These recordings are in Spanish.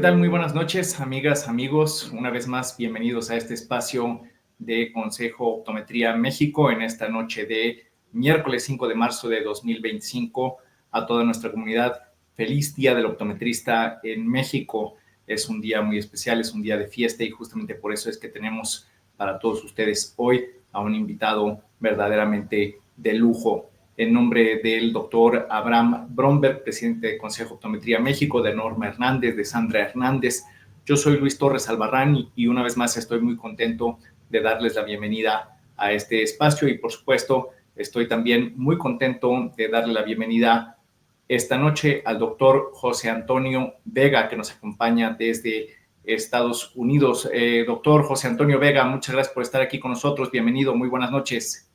tal? Muy buenas noches, amigas, amigos. Una vez más, bienvenidos a este espacio de Consejo Optometría México en esta noche de miércoles 5 de marzo de 2025. A toda nuestra comunidad, feliz Día del Optometrista en México. Es un día muy especial, es un día de fiesta y justamente por eso es que tenemos para todos ustedes hoy a un invitado verdaderamente de lujo. En nombre del doctor Abraham Bromberg, presidente del Consejo Optometría México, de Norma Hernández, de Sandra Hernández. Yo soy Luis Torres Albarrán y una vez más estoy muy contento de darles la bienvenida a este espacio y por supuesto estoy también muy contento de darle la bienvenida esta noche al doctor José Antonio Vega, que nos acompaña desde Estados Unidos. Doctor José Antonio Vega, muchas gracias por estar aquí con nosotros. Bienvenido, muy buenas noches.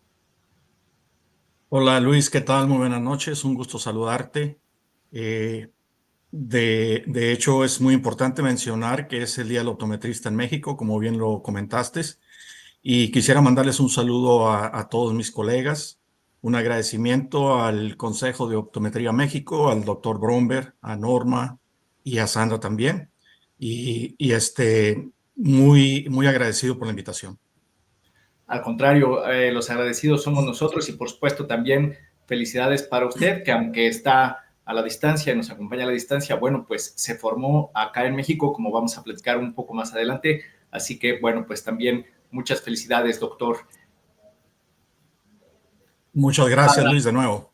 Hola Luis, ¿qué tal? Muy buenas noches, un gusto saludarte. Eh, de hecho, es muy importante mencionar que es el Día del Optometrista en México, como bien lo comentaste, y quisiera mandarles un saludo a todos mis colegas, un agradecimiento al Consejo de Optometría México, al doctor Bromberg, a Norma y a Sandra también, muy agradecido por la invitación. Al contrario, los agradecidos somos nosotros y por supuesto también felicidades para usted, que aunque está a la distancia, nos acompaña a la distancia, bueno, pues se formó acá en México, como vamos a platicar un poco más adelante. Así que, bueno, pues también muchas felicidades, doctor. Muchas gracias, Luis, de nuevo.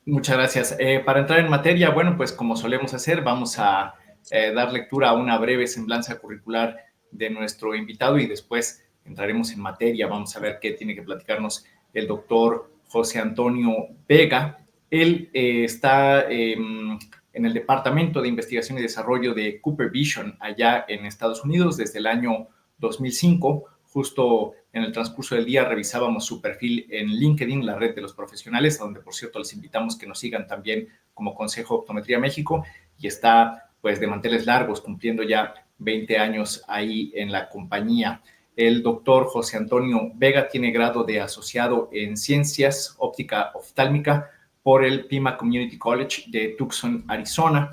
Muchas gracias. Para entrar en materia, bueno, pues como solemos hacer, vamos a dar lectura a una breve semblanza curricular de nuestro invitado y después entraremos en materia. Vamos a ver qué tiene que platicarnos el doctor José Antonio Vega. Él está en el Departamento de Investigación y Desarrollo de Cooper Vision allá en Estados Unidos desde el año 2005. Justo en el transcurso del día revisábamos su perfil en LinkedIn, la red de los profesionales, donde por cierto les invitamos que nos sigan también como Consejo Optometría México, y está pues de manteles largos, cumpliendo ya 20 años ahí en la compañía. El doctor José Antonio Vega tiene grado de asociado en Ciencias Óptica Oftálmica por el Pima Community College de Tucson, Arizona.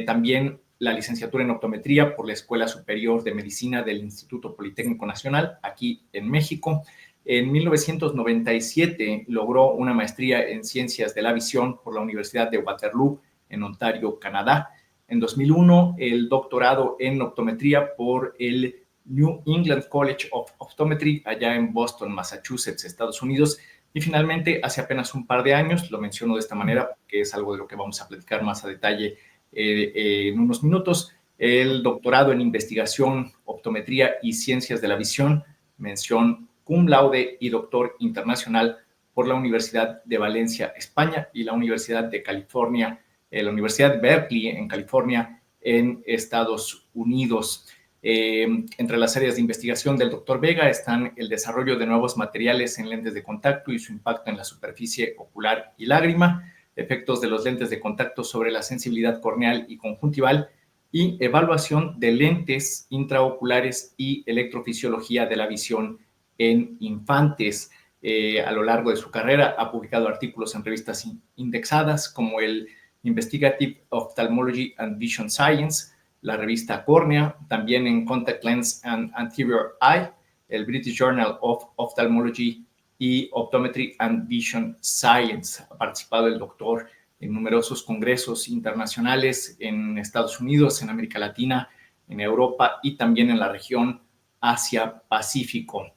También la licenciatura en optometría por la Escuela Superior de Medicina del Instituto Politécnico Nacional, aquí en México. En 1997 logró una maestría en Ciencias de la Visión por la Universidad de Waterloo, en Ontario, Canadá. En 2001, el doctorado en optometría por el New England College of Optometry, allá en Boston, Massachusetts, Estados Unidos. Y finalmente, hace apenas un par de años, lo menciono de esta manera porque es algo de lo que vamos a platicar más a detalle en unos minutos, el doctorado en investigación, optometría y ciencias de la visión, mención cum laude y doctor internacional por la Universidad de Valencia, España, y la Universidad de California, la Universidad Berkeley en California, en Estados Unidos. Entre las áreas de investigación del doctor Vega están el desarrollo de nuevos materiales en lentes de contacto y su impacto en la superficie ocular y lágrima, efectos de los lentes de contacto sobre la sensibilidad corneal y conjuntival, y evaluación de lentes intraoculares y electrofisiología de la visión en infantes. A lo largo de su carrera ha publicado artículos en revistas indexadas como el Investigative Ophthalmology and Vision Science, la revista Córnea, también en Contact Lens and Anterior Eye, el British Journal of Ophthalmology y Optometry and Vision Science. Ha participado el doctor en numerosos congresos internacionales en Estados Unidos, en América Latina, en Europa y también en la región Asia-Pacífico.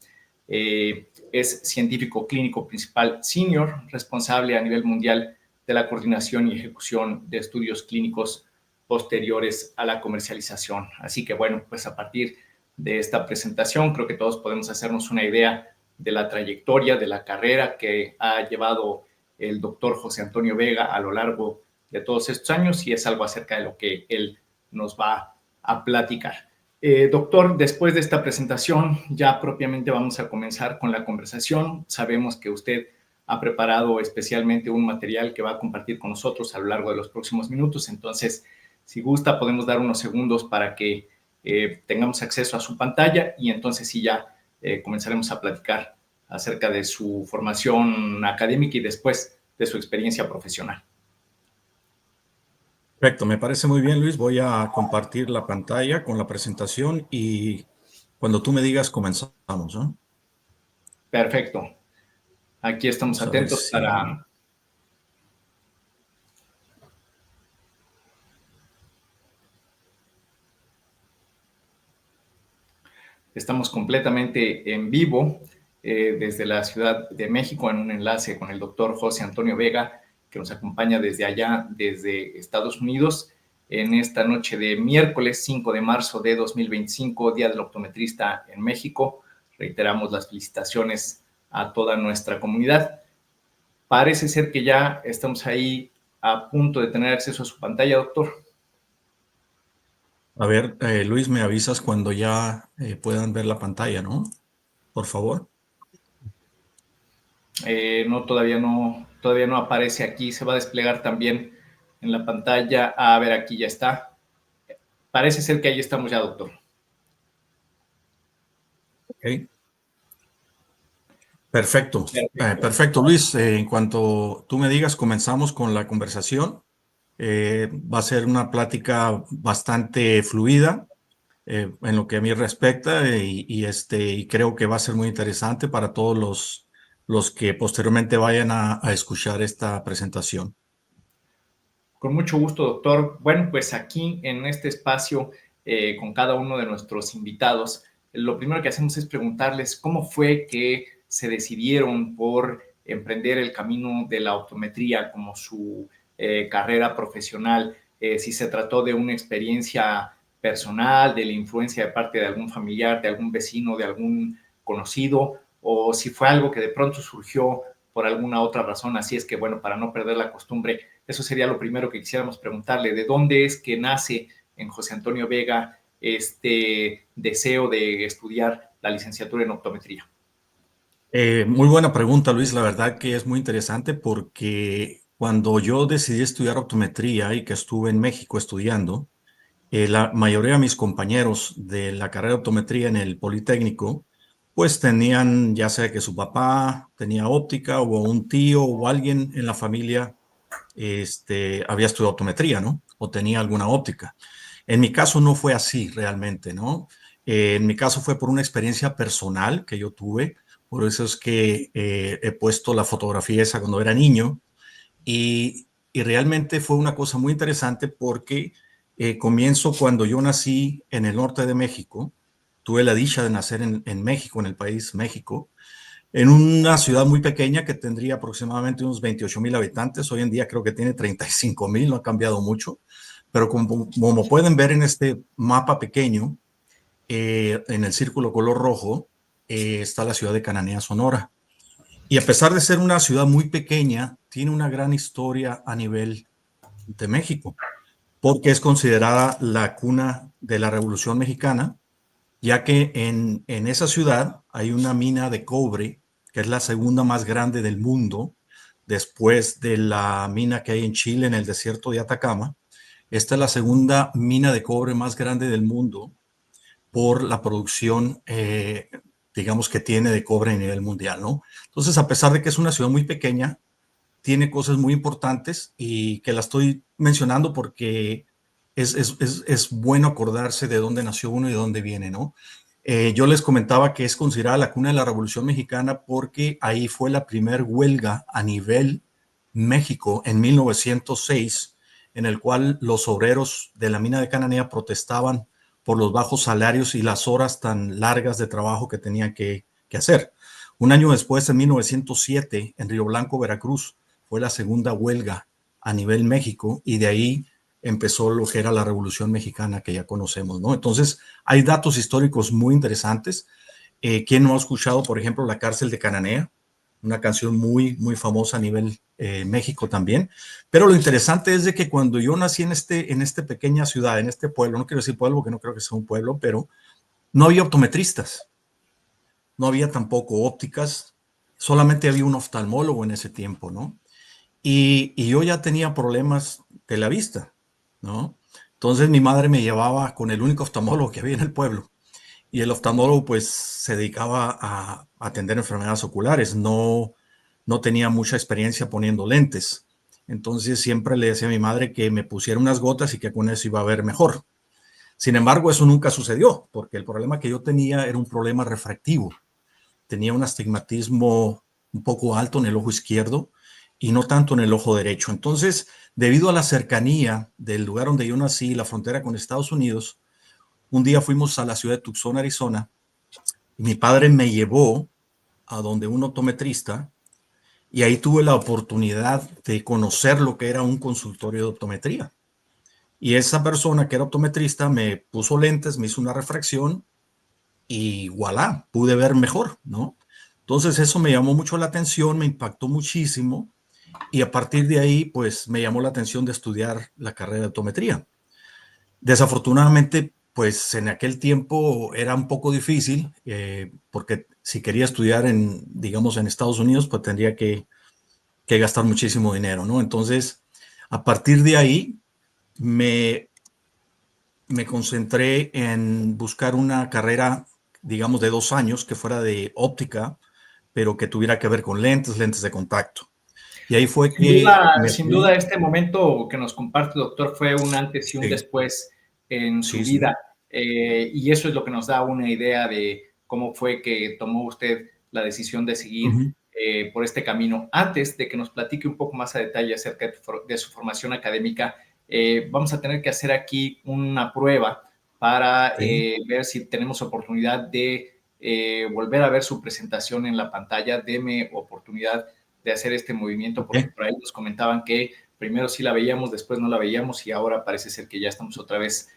Es científico clínico principal senior, responsable a nivel mundial de la coordinación y ejecución de estudios clínicos posteriores a la comercialización. Así que bueno, pues a partir de esta presentación creo que todos podemos hacernos una idea de la trayectoria, de la carrera que ha llevado el doctor José Antonio Vega a lo largo de todos estos años, y es algo acerca de lo que él nos va a platicar. Doctor, después de esta presentación ya propiamente vamos a comenzar con la conversación. Sabemos que usted ha preparado especialmente un material que va a compartir con nosotros a lo largo de los próximos minutos, entonces si gusta podemos dar unos segundos para que tengamos acceso a su pantalla y entonces sí ya comenzaremos a platicar acerca de su formación académica y después de su experiencia profesional. Perfecto, me parece muy bien, Luis. Voy a compartir la pantalla con la presentación y cuando tú me digas comenzamos, ¿no? Perfecto. Aquí estamos Vamos a ver atentos si... para... Estamos completamente en vivo desde la Ciudad de México en un enlace con el doctor José Antonio Vega, que nos acompaña desde allá, desde Estados Unidos, en esta noche de miércoles 5 de marzo de 2025, Día del Optometrista en México. Reiteramos las felicitaciones a toda nuestra comunidad. Parece ser que ya estamos ahí a punto de tener acceso a su pantalla, doctor. A ver, Luis, me avisas cuando ya puedan ver la pantalla, ¿no? Por favor. No, todavía no aparece aquí. Se va a desplegar también en la pantalla. A ver, aquí ya está. Parece ser que ahí estamos ya, doctor. Ok. Perfecto. Perfecto. Perfecto, Luis. En cuanto tú me digas, comenzamos con la conversación. Va a ser una plática bastante fluida en lo que a mí respecta y creo que va a ser muy interesante para todos los que posteriormente vayan a escuchar esta presentación. Con mucho gusto, doctor. Bueno, pues aquí en este espacio, con cada uno de nuestros invitados, lo primero que hacemos es preguntarles cómo fue que se decidieron por emprender el camino de la optometría como su carrera profesional, si se trató de una experiencia personal, de la influencia de parte de algún familiar, de algún vecino, de algún conocido, o si fue algo que de pronto surgió por alguna otra razón. Así es que, bueno, para no perder la costumbre, eso sería lo primero que quisiéramos preguntarle. ¿De dónde es que nace en José Antonio Vega este deseo de estudiar la licenciatura en optometría? Muy buena pregunta, Luis. La verdad que es muy interesante porque cuando yo decidí estudiar optometría y que estuve en México estudiando, la mayoría de mis compañeros de la carrera de optometría en el Politécnico, pues tenían ya sea que su papá tenía óptica o un tío o alguien en la familia había estudiado optometría, ¿no? O tenía alguna óptica. En mi caso no fue así realmente, ¿no? En mi caso fue por una experiencia personal que yo tuve, por eso es que he puesto la fotografía esa cuando era niño y realmente fue una cosa muy interesante porque comienzo cuando yo nací en el norte de México, tuve la dicha de nacer en México, en el país México, en una ciudad muy pequeña que tendría aproximadamente unos 28,000 habitantes. Hoy en día creo que tiene 35,000, no ha cambiado mucho. Pero como pueden ver en este mapa pequeño, en el círculo color rojo, está la ciudad de Cananea, Sonora. Y a pesar de ser una ciudad muy pequeña, tiene una gran historia a nivel de México, porque es considerada la cuna de la Revolución Mexicana, ya que en esa ciudad hay una mina de cobre, que es la segunda más grande del mundo, después de la mina que hay en Chile, en el desierto de Atacama. Esta es la segunda mina de cobre más grande del mundo por la producción, digamos, que tiene de cobre a nivel mundial, ¿no? Entonces, a pesar de que es una ciudad muy pequeña, tiene cosas muy importantes y que la estoy mencionando porque es bueno acordarse de dónde nació uno y de dónde viene, ¿no? Yo les comentaba que es considerada la cuna de la Revolución Mexicana porque ahí fue la primer huelga a nivel México en 1906, en el cual los obreros de la mina de Cananea protestaban por los bajos salarios y las horas tan largas de trabajo que tenían que hacer. Un año después, en 1907, en Río Blanco, Veracruz, fue la segunda huelga a nivel México y de ahí empezó lo que era la Revolución Mexicana que ya conocemos, ¿no? Entonces, hay datos históricos muy interesantes. ¿Quién no ha escuchado, por ejemplo, La Cárcel de Cananea? Una canción muy, muy famosa a nivel México también. Pero lo interesante es de que cuando yo nací en esta pequeña ciudad, en este pueblo, no quiero decir pueblo porque no creo que sea un pueblo, pero no había optometristas, no había tampoco ópticas, solamente había un oftalmólogo en ese tiempo, ¿no? Y yo ya tenía problemas de la vista, ¿no? Entonces mi madre me llevaba con el único oftalmólogo que había en el pueblo. Y el oftalmólogo pues se dedicaba a atender enfermedades oculares, no tenía mucha experiencia poniendo lentes. Entonces siempre le decía a mi madre que me pusiera unas gotas y que con eso iba a ver mejor. Sin embargo, eso nunca sucedió, porque el problema que yo tenía era un problema refractivo. Tenía un astigmatismo un poco alto en el ojo izquierdo y no tanto en el ojo derecho. Entonces, debido a la cercanía del lugar donde yo nací, la frontera con Estados Unidos, un día fuimos a la ciudad de Tucson, Arizona, y mi padre me llevó a donde un optometrista y ahí tuve la oportunidad de conocer lo que era un consultorio de optometría. Y esa persona que era optometrista me puso lentes, me hizo una refracción y voilà, pude ver mejor, ¿no? Entonces eso me llamó mucho la atención, me impactó muchísimo y a partir de ahí pues me llamó la atención de estudiar la carrera de optometría. Desafortunadamente pues en aquel tiempo era un poco difícil porque si quería estudiar en, digamos, en Estados Unidos pues tendría que gastar muchísimo dinero, ¿no? Entonces a partir de ahí me, me concentré en buscar una carrera, digamos, de 2 años que fuera de óptica, pero que tuviera que ver con lentes, lentes de contacto. Y ahí fue que me Sin duda, fui. este momento que nos comparte, doctor, fue un antes y un Sí, después en su sí, vida. sí. Y eso es lo que nos da una idea de cómo fue que tomó usted la decisión de seguir Ujú. por este camino. Antes de que nos platique un poco más a detalle acerca de su formación académica, vamos a tener que hacer aquí una prueba para Sí, ver si tenemos oportunidad de volver a ver su presentación en la pantalla. Deme oportunidad de hacer este movimiento, ok, porque por ahí nos comentaban que primero sí la veíamos, después no la veíamos y ahora parece ser que ya estamos otra vez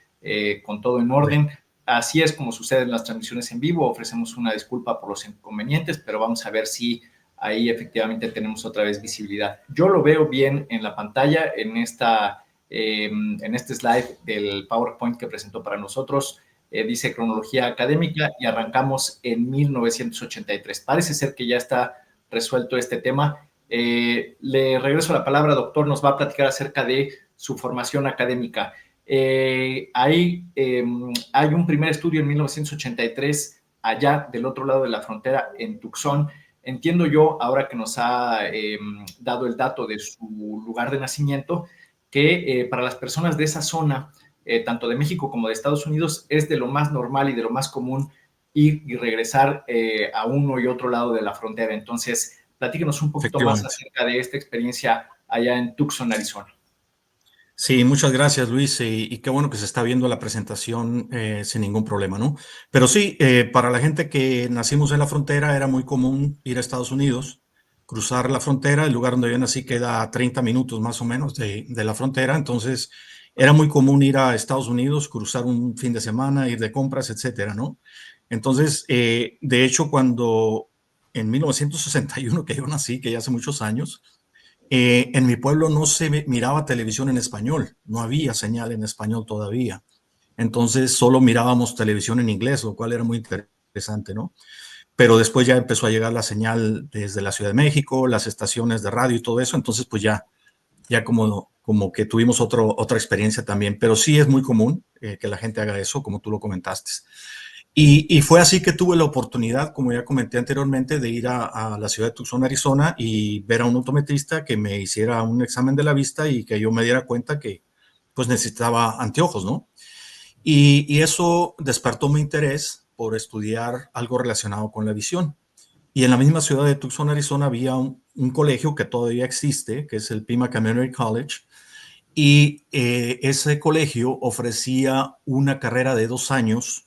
con todo en ok. orden. Así es como sucede en las transmisiones en vivo. Ofrecemos una disculpa por los inconvenientes, pero vamos a ver si ahí efectivamente tenemos otra vez visibilidad. Yo lo veo bien en la pantalla, en este slide del PowerPoint que presentó para nosotros. Dice cronología académica y arrancamos en 1983. Parece ser que ya está resuelto este tema. Le regreso la palabra, doctor, nos va a platicar acerca de su formación académica. Hay un primer estudio en 1983 allá del otro lado de la frontera, en Tucson. Entiendo yo, ahora que nos ha dado el dato de su lugar de nacimiento, que para las personas de esa zona, tanto de México como de Estados Unidos, es de lo más normal y de lo más común ir y regresar a uno y otro lado de la frontera. Entonces, platíquenos un poquito más Efectivamente. acerca de esta experiencia allá en Tucson, Arizona. Sí, muchas gracias, Luis, y qué bueno que se está viendo la presentación sin ningún problema, ¿no? Pero sí, para la gente que nacimos en la frontera era muy común ir a Estados Unidos, cruzar la frontera. El lugar donde yo nací queda a 30 minutos más o menos de la frontera, entonces era muy común ir a Estados Unidos, cruzar un fin de semana, ir de compras, etcétera, ¿no? Entonces, de hecho, cuando en 1961 que yo nací, que ya hace muchos años, en mi pueblo no se miraba televisión en español, no había señal en español todavía. Entonces solo mirábamos televisión en inglés, lo cual era muy interesante, ¿no? Pero después ya empezó a llegar la señal desde la Ciudad de México, las estaciones de radio y todo eso, entonces pues ya como que tuvimos otra experiencia también, pero sí es muy común que la gente haga eso, como tú lo comentaste. Y fue así que tuve la oportunidad, como ya comenté anteriormente, de ir a la ciudad de Tucson, Arizona, y ver a un optometrista que me hiciera un examen de la vista y que yo me diera cuenta que pues necesitaba anteojos, ¿no? Y eso despertó mi interés por estudiar algo relacionado con la visión. Y en la misma ciudad de Tucson, Arizona, había un colegio que todavía existe, que es el Pima Community College, y ese colegio ofrecía una carrera de 2 años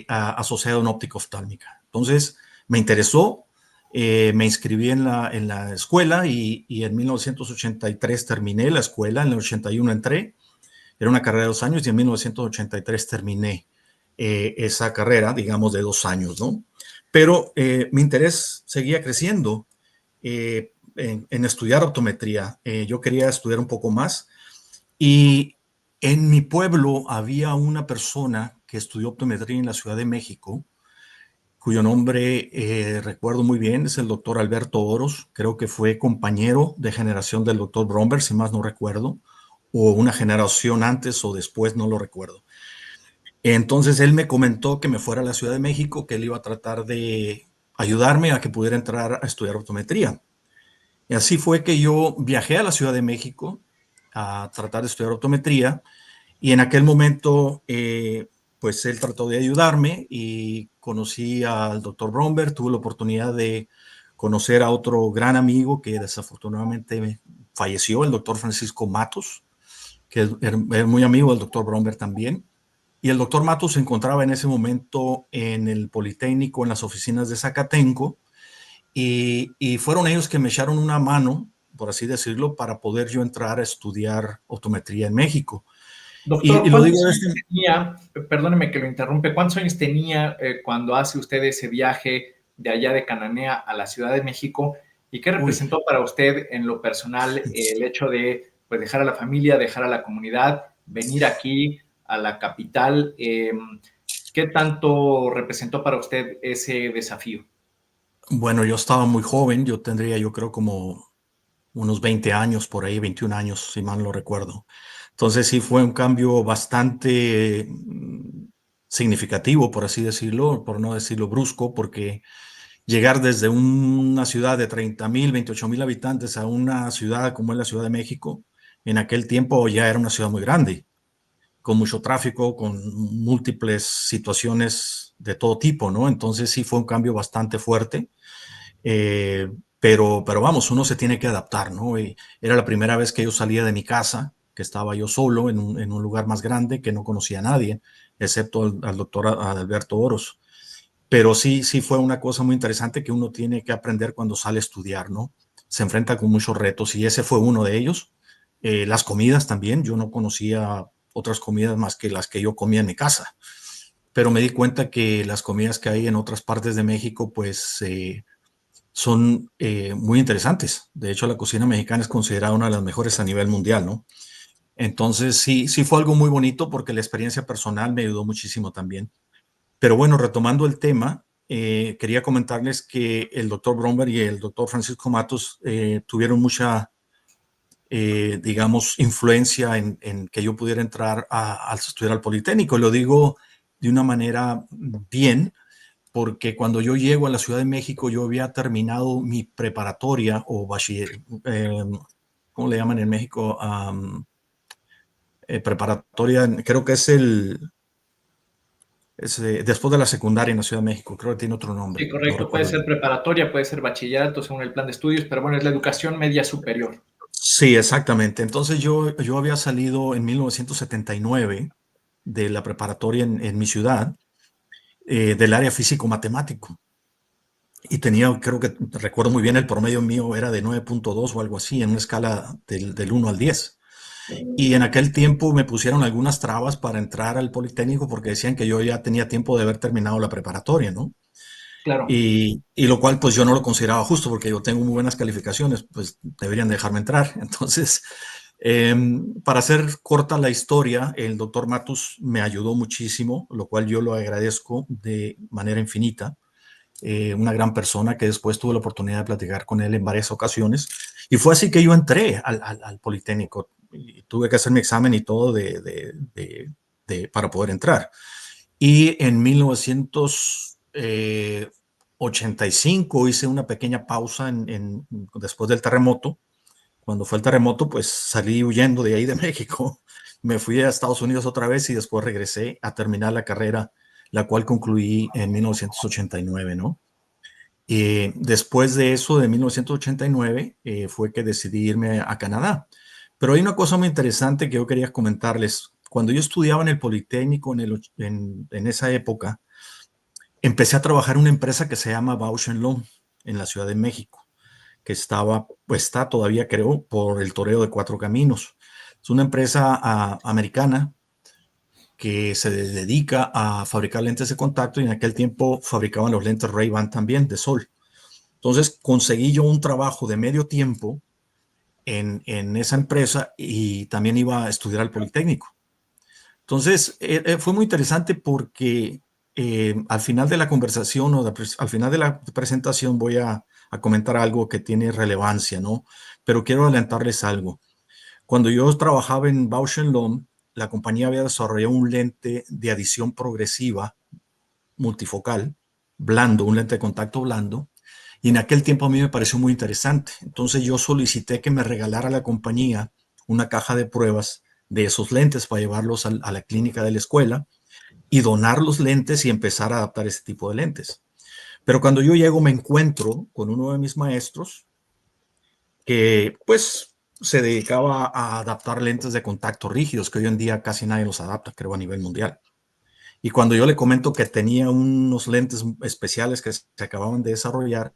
asociado a una óptica oftálmica. Entonces me interesó, me inscribí en la escuela y en 1983 terminé la escuela, en el 81 entré, era una carrera de 2 años y en 1983 terminé esa carrera, digamos, de 2 años, ¿no? Pero mi interés seguía creciendo en estudiar optometría. Yo quería estudiar un poco más y en mi pueblo había una persona que estudió optometría en la Ciudad de México, cuyo nombre recuerdo muy bien, es el doctor Alberto Oros. Creo que fue compañero de generación del doctor Bromberg, si más no recuerdo, o una generación antes o después, no lo recuerdo. Entonces él me comentó que me fuera a la Ciudad de México, que él iba a tratar de ayudarme a que pudiera entrar a estudiar optometría. Y así fue que yo viajé a la Ciudad de México a tratar de estudiar optometría y en aquel momento, pues él trató de ayudarme y conocí al doctor Bromberg, tuve la oportunidad de conocer a otro gran amigo que desafortunadamente falleció, el doctor Francisco Matos, que es muy amigo del doctor Bromberg también. Y el doctor Matos se encontraba en ese momento en el Politécnico, en las oficinas de Zacatenco, y fueron ellos que me echaron una mano, por así decirlo, para poder yo entrar a estudiar optometría en México. Doctor, Y lo digo ¿cuántos de años este... tenía, perdóneme que lo interrumpe, cuántos años tenía cuando hace usted ese viaje de allá de Cananea a la Ciudad de México? ¿Y qué Uy, representó para usted en lo personal el hecho de pues, dejar a la familia, dejar a la comunidad, venir aquí a la capital? ¿Qué tanto representó para usted ese desafío? bueno, yo estaba muy joven, yo tendría yo creo como unos 20 años por ahí, 21 años, si mal no recuerdo. Entonces sí fue un cambio bastante significativo, por así decirlo, por no decirlo brusco, porque llegar desde una ciudad de 30,000, 28,000 habitantes a una ciudad como es la Ciudad de México, en aquel tiempo ya era una ciudad muy grande, con mucho tráfico, con múltiples situaciones de todo tipo, ¿no? Entonces sí fue un cambio bastante fuerte. Pero vamos, uno se tiene que adaptar, ¿no? Y era la primera vez que yo salía de mi casa, que estaba yo solo en un lugar más grande, que no conocía a nadie, excepto al doctor Adalberto Oros. Pero sí, sí fue una cosa muy interesante que uno tiene que aprender cuando sale a estudiar, ¿no? Se enfrenta con muchos retos y ese fue uno de ellos. Las comidas también, yo no conocía otras comidas más que las que yo comía en mi casa, pero me di cuenta que las comidas que hay en otras partes de México, pues son muy interesantes. De hecho, la cocina mexicana es considerada una de las mejores a nivel mundial, ¿no? Entonces, sí, sí fue algo muy bonito porque la experiencia personal me ayudó muchísimo también. Pero bueno, retomando el tema, quería comentarles que el doctor Bromberg y el doctor Francisco Matos tuvieron mucha, digamos, influencia en que yo pudiera entrar a estudiar al Politécnico. Lo digo de una manera bien, porque cuando yo llego a la Ciudad de México, yo había terminado mi preparatoria o bachiller, ¿cómo le llaman en México? Preparatoria, creo que después de la secundaria en la Ciudad de México, creo que tiene otro Sí, nombre, no correcto. Puede recuerdo ser bien. preparatoria, puede ser bachillerato según el plan de estudios, pero bueno, es la educación media superior. Sí, exactamente. Entonces yo había salido en 1979 de la preparatoria en mi ciudad, del área físico-matemático. Y tenía, creo que recuerdo muy bien, el promedio mío era de 9,2 o algo así, en una escala del 1 al 10. Y en aquel tiempo me pusieron algunas trabas para entrar al Politécnico porque decían que yo ya tenía tiempo de haber terminado la preparatoria, ¿no? Claro. Y lo cual pues yo no lo consideraba justo porque yo tengo muy buenas calificaciones, pues deberían dejarme entrar. Entonces, para hacer corta la historia, el doctor Matus me ayudó muchísimo, lo cual yo lo agradezco de manera infinita. Una gran persona que después tuve la oportunidad de platicar con él en varias ocasiones. Y fue así que yo entré al Politécnico. Y tuve que hacer mi examen y todo para poder entrar. Y en 1985 hice una pequeña pausa después del terremoto. Cuando fue el terremoto, pues salí huyendo de ahí de México. Me fui a Estados Unidos otra vez y después regresé a terminar la carrera, la cual concluí en 1989, ¿no? Después de eso, de 1989, fue que decidí irme a Canadá. Pero hay una cosa muy interesante que yo quería comentarles. Cuando yo estudiaba en el Politécnico en esa época, empecé a trabajar en una empresa que se llama Bausch Lomb en la Ciudad de México, que pues está todavía, creo, por el Toreo de Cuatro Caminos. Es una empresa americana que se dedica a fabricar lentes de contacto y en aquel tiempo fabricaban los lentes Ray-Ban también de sol. Entonces conseguí yo un trabajo de medio tiempo en esa empresa y también iba a estudiar al Politécnico. Entonces fue muy interesante porque al final de la conversación al final de la presentación voy a comentar algo que tiene relevancia, ¿no? Pero quiero adelantarles algo. Cuando yo trabajaba en Bausch Lomb, la compañía había desarrollado un lente de adición progresiva multifocal, blando, un lente de contacto blando, Y en aquel tiempo a mí me pareció muy interesante. Entonces yo solicité que me regalara la compañía una caja de pruebas de esos lentes para llevarlos a la clínica de la escuela y donar los lentes y empezar a adaptar ese tipo de lentes. Pero cuando yo llego me encuentro con uno de mis maestros que pues se dedicaba a adaptar lentes de contacto rígidos, que hoy en día casi nadie los adapta, creo, a nivel mundial. Y cuando yo le comento que tenía unos lentes especiales que se acababan de desarrollar,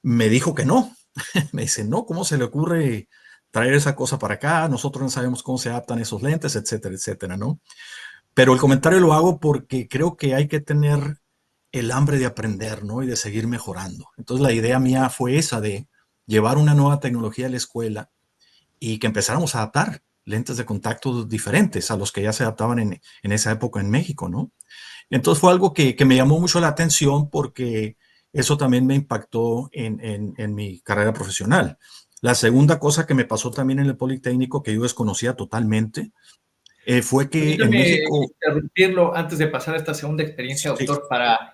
me dijo que no. Me dice, no, ¿cómo se le ocurre traer esa cosa para acá? Nosotros no sabemos cómo se adaptan esos lentes, etcétera, etcétera, ¿no? Pero el comentario lo hago porque creo que hay que tener el hambre de aprender, ¿no? Y de seguir mejorando. Entonces la idea mía fue esa de llevar una nueva tecnología a la escuela y que empezáramos a adaptar lentes de contacto diferentes a los que ya se adaptaban en esa época en México, ¿no? Entonces fue algo que me llamó mucho la atención porque eso también me impactó en mi carrera profesional. La segunda cosa que me pasó también en el Politécnico, que yo desconocía totalmente, fue que en Permítame México... interrumpirlo antes de pasar a esta segunda experiencia, Sí, doctor, para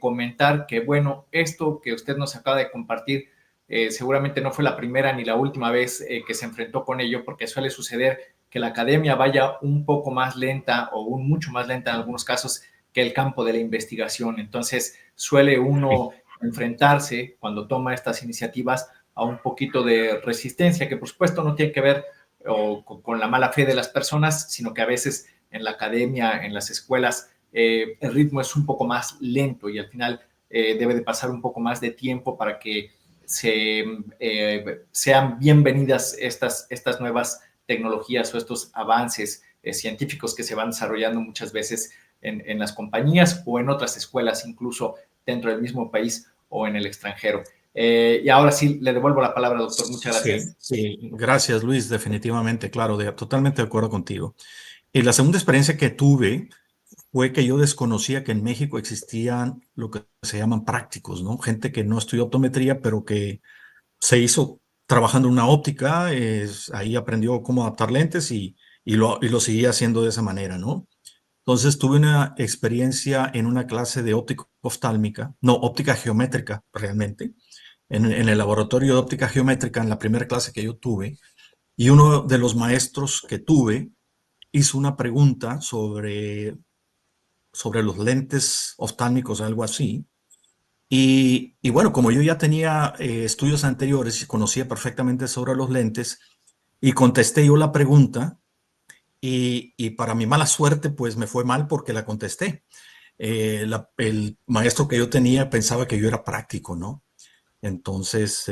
comentar que, bueno, esto que usted nos acaba de compartir seguramente no fue la primera ni la última vez que se enfrentó con ello, porque suele suceder que la academia vaya un poco más lenta o mucho más lenta en algunos casos que el campo de la investigación. Entonces, suele sí, uno enfrentarse cuando toma estas iniciativas a un poquito de resistencia, que por supuesto no tiene que ver o con la mala fe de las personas, sino que a veces en la academia, en las escuelas, el ritmo es un poco más lento y al final debe de pasar un poco más de tiempo para que sean bienvenidas estas nuevas tecnologías o estos avances científicos que se van desarrollando muchas veces en las compañías o en otras escuelas, incluso dentro del mismo país o en el extranjero. Y ahora sí, le devuelvo la palabra, doctor. Muchas sí, gracias. sí. Gracias, Luis. Definitivamente, claro, totalmente de acuerdo contigo. Y la segunda experiencia que tuve fue que yo desconocía que en México existían lo que se llaman prácticos, ¿no? Gente que no estudió optometría, pero que se hizo trabajando en una óptica, ahí aprendió cómo adaptar lentes y lo seguía haciendo de esa manera, ¿no? Entonces tuve una experiencia en una clase de óptica oftálmica, no, óptica geométrica realmente, en el laboratorio de óptica geométrica, en la primera clase que yo tuve, y uno de los maestros que tuve hizo una pregunta sobre los lentes oftálmicos, algo así, y bueno, como yo ya tenía estudios anteriores y conocía perfectamente sobre los lentes, y contesté yo la pregunta, y para mi mala suerte, pues me fue mal porque la contesté. El maestro que yo tenía pensaba que yo era práctico, ¿no? Entonces,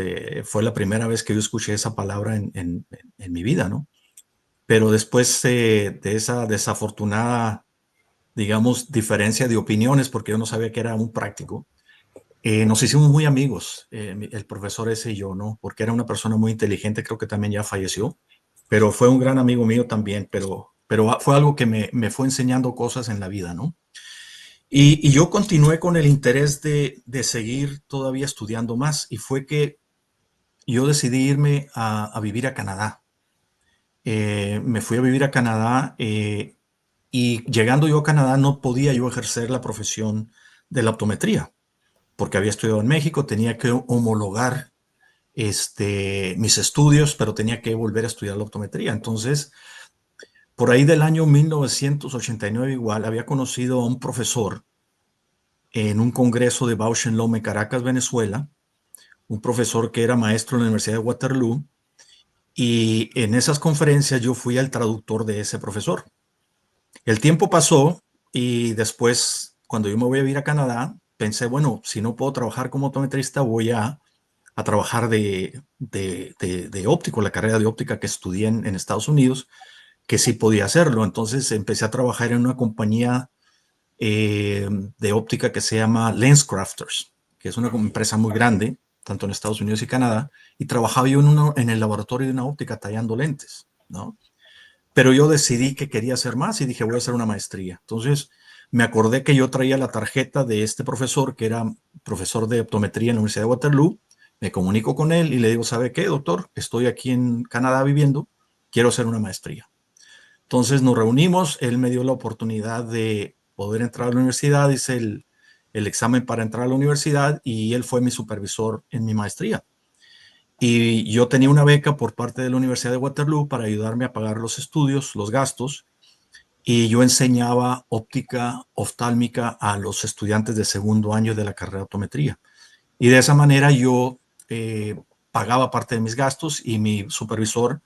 fue la primera vez que yo escuché esa palabra en mi vida, ¿no? Pero después de esa desafortunada, digamos, diferencia de opiniones, porque yo no sabía que era un práctico, nos hicimos muy amigos, el profesor ese y yo, ¿no? Porque era una persona muy inteligente, creo que también ya falleció, pero fue un gran amigo mío también, pero fue algo que me fue enseñando cosas en la vida, ¿no? Y yo continué con el interés de seguir todavía estudiando más y fue que yo decidí irme a vivir a Canadá. Me fui a vivir a Canadá y llegando yo a Canadá no podía yo ejercer la profesión de la optometría porque había estudiado en México, tenía que homologar mis estudios, pero tenía que volver a estudiar la optometría. Entonces, por ahí del año 1989 igual, había conocido a un profesor en un congreso de Bausch Lomé, Caracas, Venezuela, un profesor que era maestro en la Universidad de Waterloo, y en esas conferencias yo fui el traductor de ese profesor. El tiempo pasó y después, cuando yo me voy a vivir a Canadá, pensé, bueno, si no puedo trabajar como optometrista, voy a trabajar de óptico, la carrera de óptica que estudié en Estados Unidos, que sí podía hacerlo. Entonces empecé a trabajar en una compañía de óptica que se llama LensCrafters, que es una empresa muy grande, tanto en Estados Unidos y Canadá, y trabajaba yo en el laboratorio de una óptica tallando lentes, ¿no? Pero yo decidí que quería hacer más y dije, voy a hacer una maestría. Entonces me acordé que yo traía la tarjeta de este profesor, que era profesor de optometría en la Universidad de Waterloo. Me comunico con él y le digo, ¿sabe qué, doctor? Estoy aquí en Canadá viviendo, quiero hacer una maestría. Entonces nos reunimos, él me dio la oportunidad de poder entrar a la universidad, hice el examen para entrar a la universidad y él fue mi supervisor en mi maestría. Y yo tenía una beca por parte de la Universidad de Waterloo para ayudarme a pagar los estudios, los gastos, y yo enseñaba óptica oftálmica a los estudiantes de segundo año de la carrera de optometría. Y de esa manera yo pagaba parte de mis gastos y mi supervisor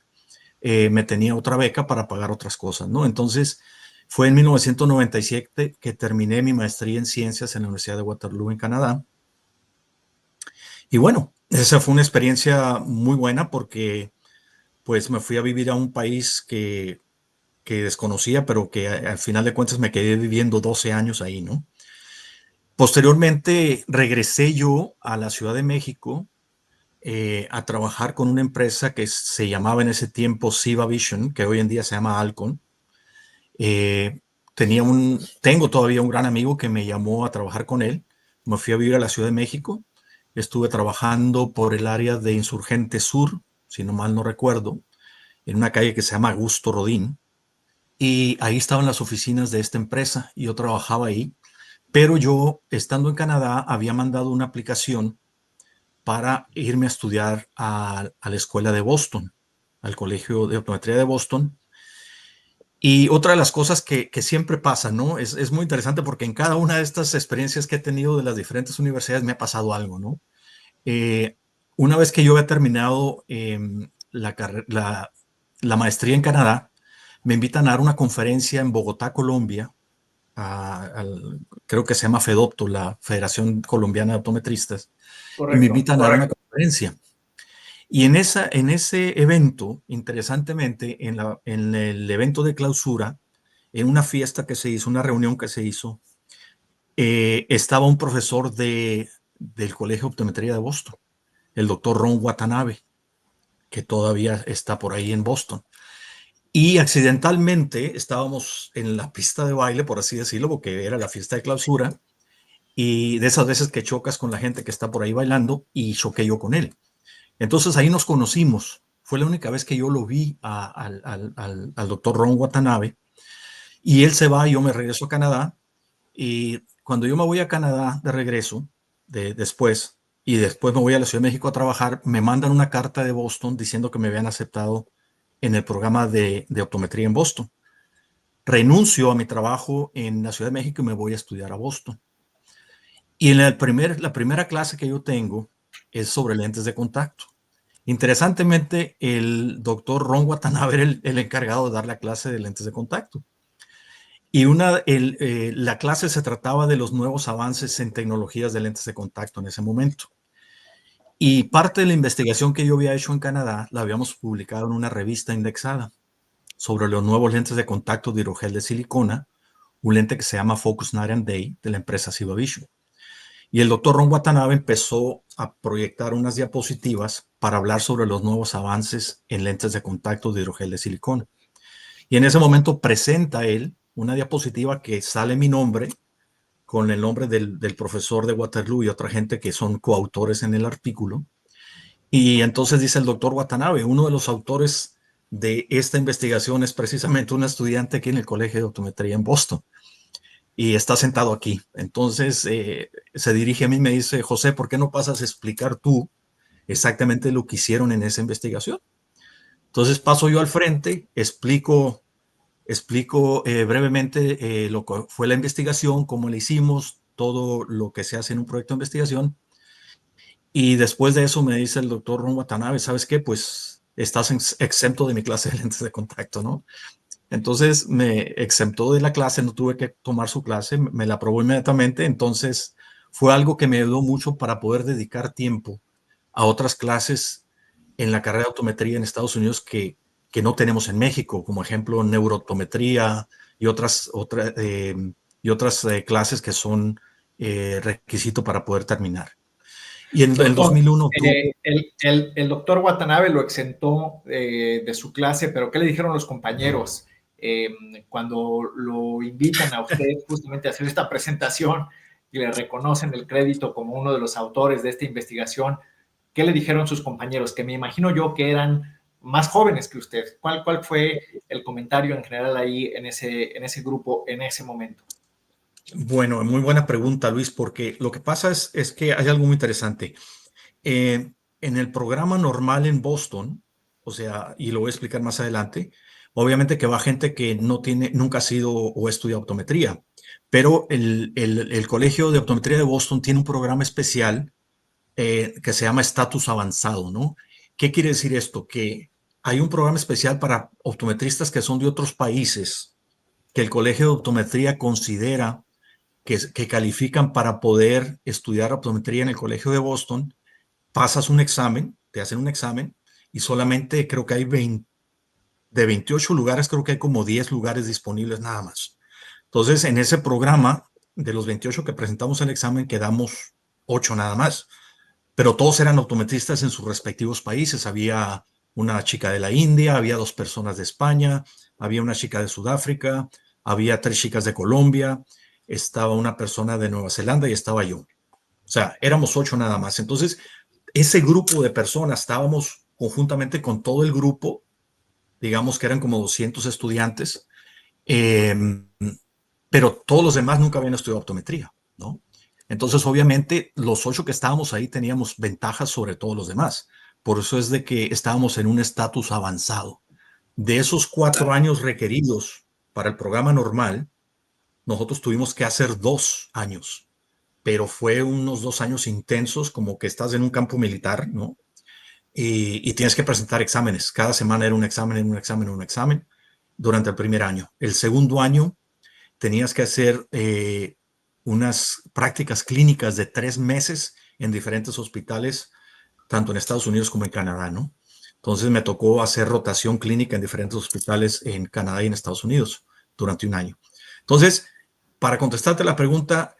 me tenía otra beca para pagar otras cosas, ¿no? Entonces, fue en 1997 que terminé mi maestría en ciencias en la Universidad de Waterloo en Canadá. Y bueno, esa fue una experiencia muy buena porque pues me fui a vivir a un país que desconocía, pero que al final de cuentas me quedé viviendo 12 años ahí, ¿no? Posteriormente regresé yo a la Ciudad de México a trabajar con una empresa que se llamaba en ese tiempo Siva Vision, que hoy en día se llama Alcon. Eh, tengo todavía un gran amigo que me llamó a trabajar con él. Me fui a vivir a la Ciudad de México. Estuve trabajando por el área de Insurgente Sur, si no mal no recuerdo, en una calle que se llama Augusto Rodín. Y ahí estaban las oficinas de esta empresa y yo trabajaba ahí. Pero yo, estando en Canadá, había mandado una aplicación para irme a estudiar a la escuela de Boston, al Colegio de Optometría de Boston. Y otra de las cosas que siempre pasa, ¿no? Es muy interesante porque en cada una de estas experiencias que he tenido de las diferentes universidades me ha pasado algo, ¿no? Eh, una vez que yo había terminado la maestría en Canadá, me invitan a dar una conferencia en Bogotá, Colombia, creo que se llama FEDOPTO, la Federación Colombiana de Optometristas, y me Correcto. invitan a dar una conferencia. Y en ese evento, interesantemente, en el evento de clausura, en una fiesta que se hizo, una reunión que se hizo, estaba un profesor del Colegio de Optometría de Boston, el doctor Ron Watanabe, que todavía está por ahí en Boston. Y accidentalmente estábamos en la pista de baile, por así decirlo, porque era la fiesta de clausura, y de esas veces que chocas con la gente que está por ahí bailando, y choqué yo con él. Entonces ahí nos conocimos. Fue la única vez que yo lo vi al doctor Ron Watanabe, y él se va y yo me regreso a Canadá. Y cuando yo me voy a Canadá de regreso, después, y después me voy a la Ciudad de México a trabajar, me mandan una carta de Boston diciendo que me habían aceptado en el programa de optometría en Boston. Renuncio a mi trabajo en la Ciudad de México y me voy a estudiar a Boston. Y en la primera clase que yo tengo es sobre lentes de contacto. Interesantemente, el doctor Ron Watanabe era el encargado de dar la clase de lentes de contacto. Y la clase se trataba de los nuevos avances en tecnologías de lentes de contacto en ese momento. Y parte de la investigación que yo había hecho en Canadá la habíamos publicado en una revista indexada sobre los nuevos lentes de contacto de hidrogel de silicona, un lente que se llama Focus Night and Day de la empresa Ciba Vision. Y el doctor Ron Watanabe empezó a proyectar unas diapositivas para hablar sobre los nuevos avances en lentes de contacto de hidrogel de silicona. Y en ese momento presenta él una diapositiva que sale mi nombre con el nombre del profesor de Waterloo y otra gente que son coautores en el artículo. Y entonces dice el doctor Watanabe, uno de los autores de esta investigación es precisamente un estudiante aquí en el Colegio de Optometría en Boston y está sentado aquí. Entonces se dirige a mí y me dice, José, ¿por qué no pasas a explicar tú exactamente lo que hicieron en esa investigación? Entonces paso yo al frente, explico brevemente lo que fue la investigación, cómo la hicimos, todo lo que se hace en un proyecto de investigación. Y después de eso me dice el doctor Ron Watanabe, ¿sabes qué? Pues estás exento de mi clase de lentes de contacto, ¿no? Entonces me exentó de la clase, no tuve que tomar su clase, me la aprobó inmediatamente. Entonces fue algo que me ayudó mucho para poder dedicar tiempo a otras clases en la carrera de optometría en Estados Unidos que no tenemos en México, como ejemplo neurooptometría y otras clases que son requisito para poder terminar. Y en el Doctor, 2001 tuve... el doctor Watanabe lo exentó de su clase, pero ¿qué le dijeron los compañeros cuando lo invitan a usted justamente a hacer esta presentación y le reconocen el crédito como uno de los autores de esta investigación? ¿Qué le dijeron sus compañeros? Que me imagino yo que eran más jóvenes que usted. ¿Cuál fue el comentario en general ahí en ese grupo en ese momento? Bueno, muy buena pregunta, Luis, porque lo que pasa es que hay algo muy interesante. En el programa normal en Boston, o sea, y lo voy a explicar más adelante, obviamente que va gente que no tiene, nunca ha sido o ha estudiado optometría, pero el Colegio de Optometría de Boston tiene un programa especial que se llama estatus avanzado, ¿no? ¿Qué quiere decir esto? Que hay un programa especial para optometristas que son de otros países, que el Colegio de Optometría considera que califican para poder estudiar optometría en el Colegio de Boston. Pasas un examen, te hacen un examen y solamente creo que hay 20, de 28 lugares, creo que hay como 10 lugares disponibles nada más. Entonces, en ese programa, de los 28 que presentamos el examen, quedamos 8 nada más, pero todos eran optometristas en sus respectivos países. Había una chica de la India, había 2 personas de España, había una chica de Sudáfrica, había 3 chicas de Colombia, estaba una persona de Nueva Zelanda y estaba yo. O sea, éramos 8 nada más. Entonces, ese grupo de personas, estábamos conjuntamente con todo el grupo, digamos que eran como 200 estudiantes, eh, pero todos los demás nunca habían estudiado optometría, ¿no? Entonces, obviamente, los 8 que estábamos ahí teníamos ventajas sobre todos los demás. Por eso es de que estábamos en un estatus avanzado. De esos 4 años requeridos para el programa normal, nosotros tuvimos que hacer 2 años, pero fue unos 2 años intensos, como que estás en un campo militar, ¿no? Y tienes que presentar exámenes. Cada semana era un examen, un examen, un examen durante el primer año. El segundo año tenías que hacer unas prácticas clínicas de 3 meses en diferentes hospitales, tanto en Estados Unidos como en Canadá, ¿no? Entonces me tocó hacer rotación clínica en diferentes hospitales en Canadá y en Estados Unidos durante un año. Entonces, para contestarte la pregunta,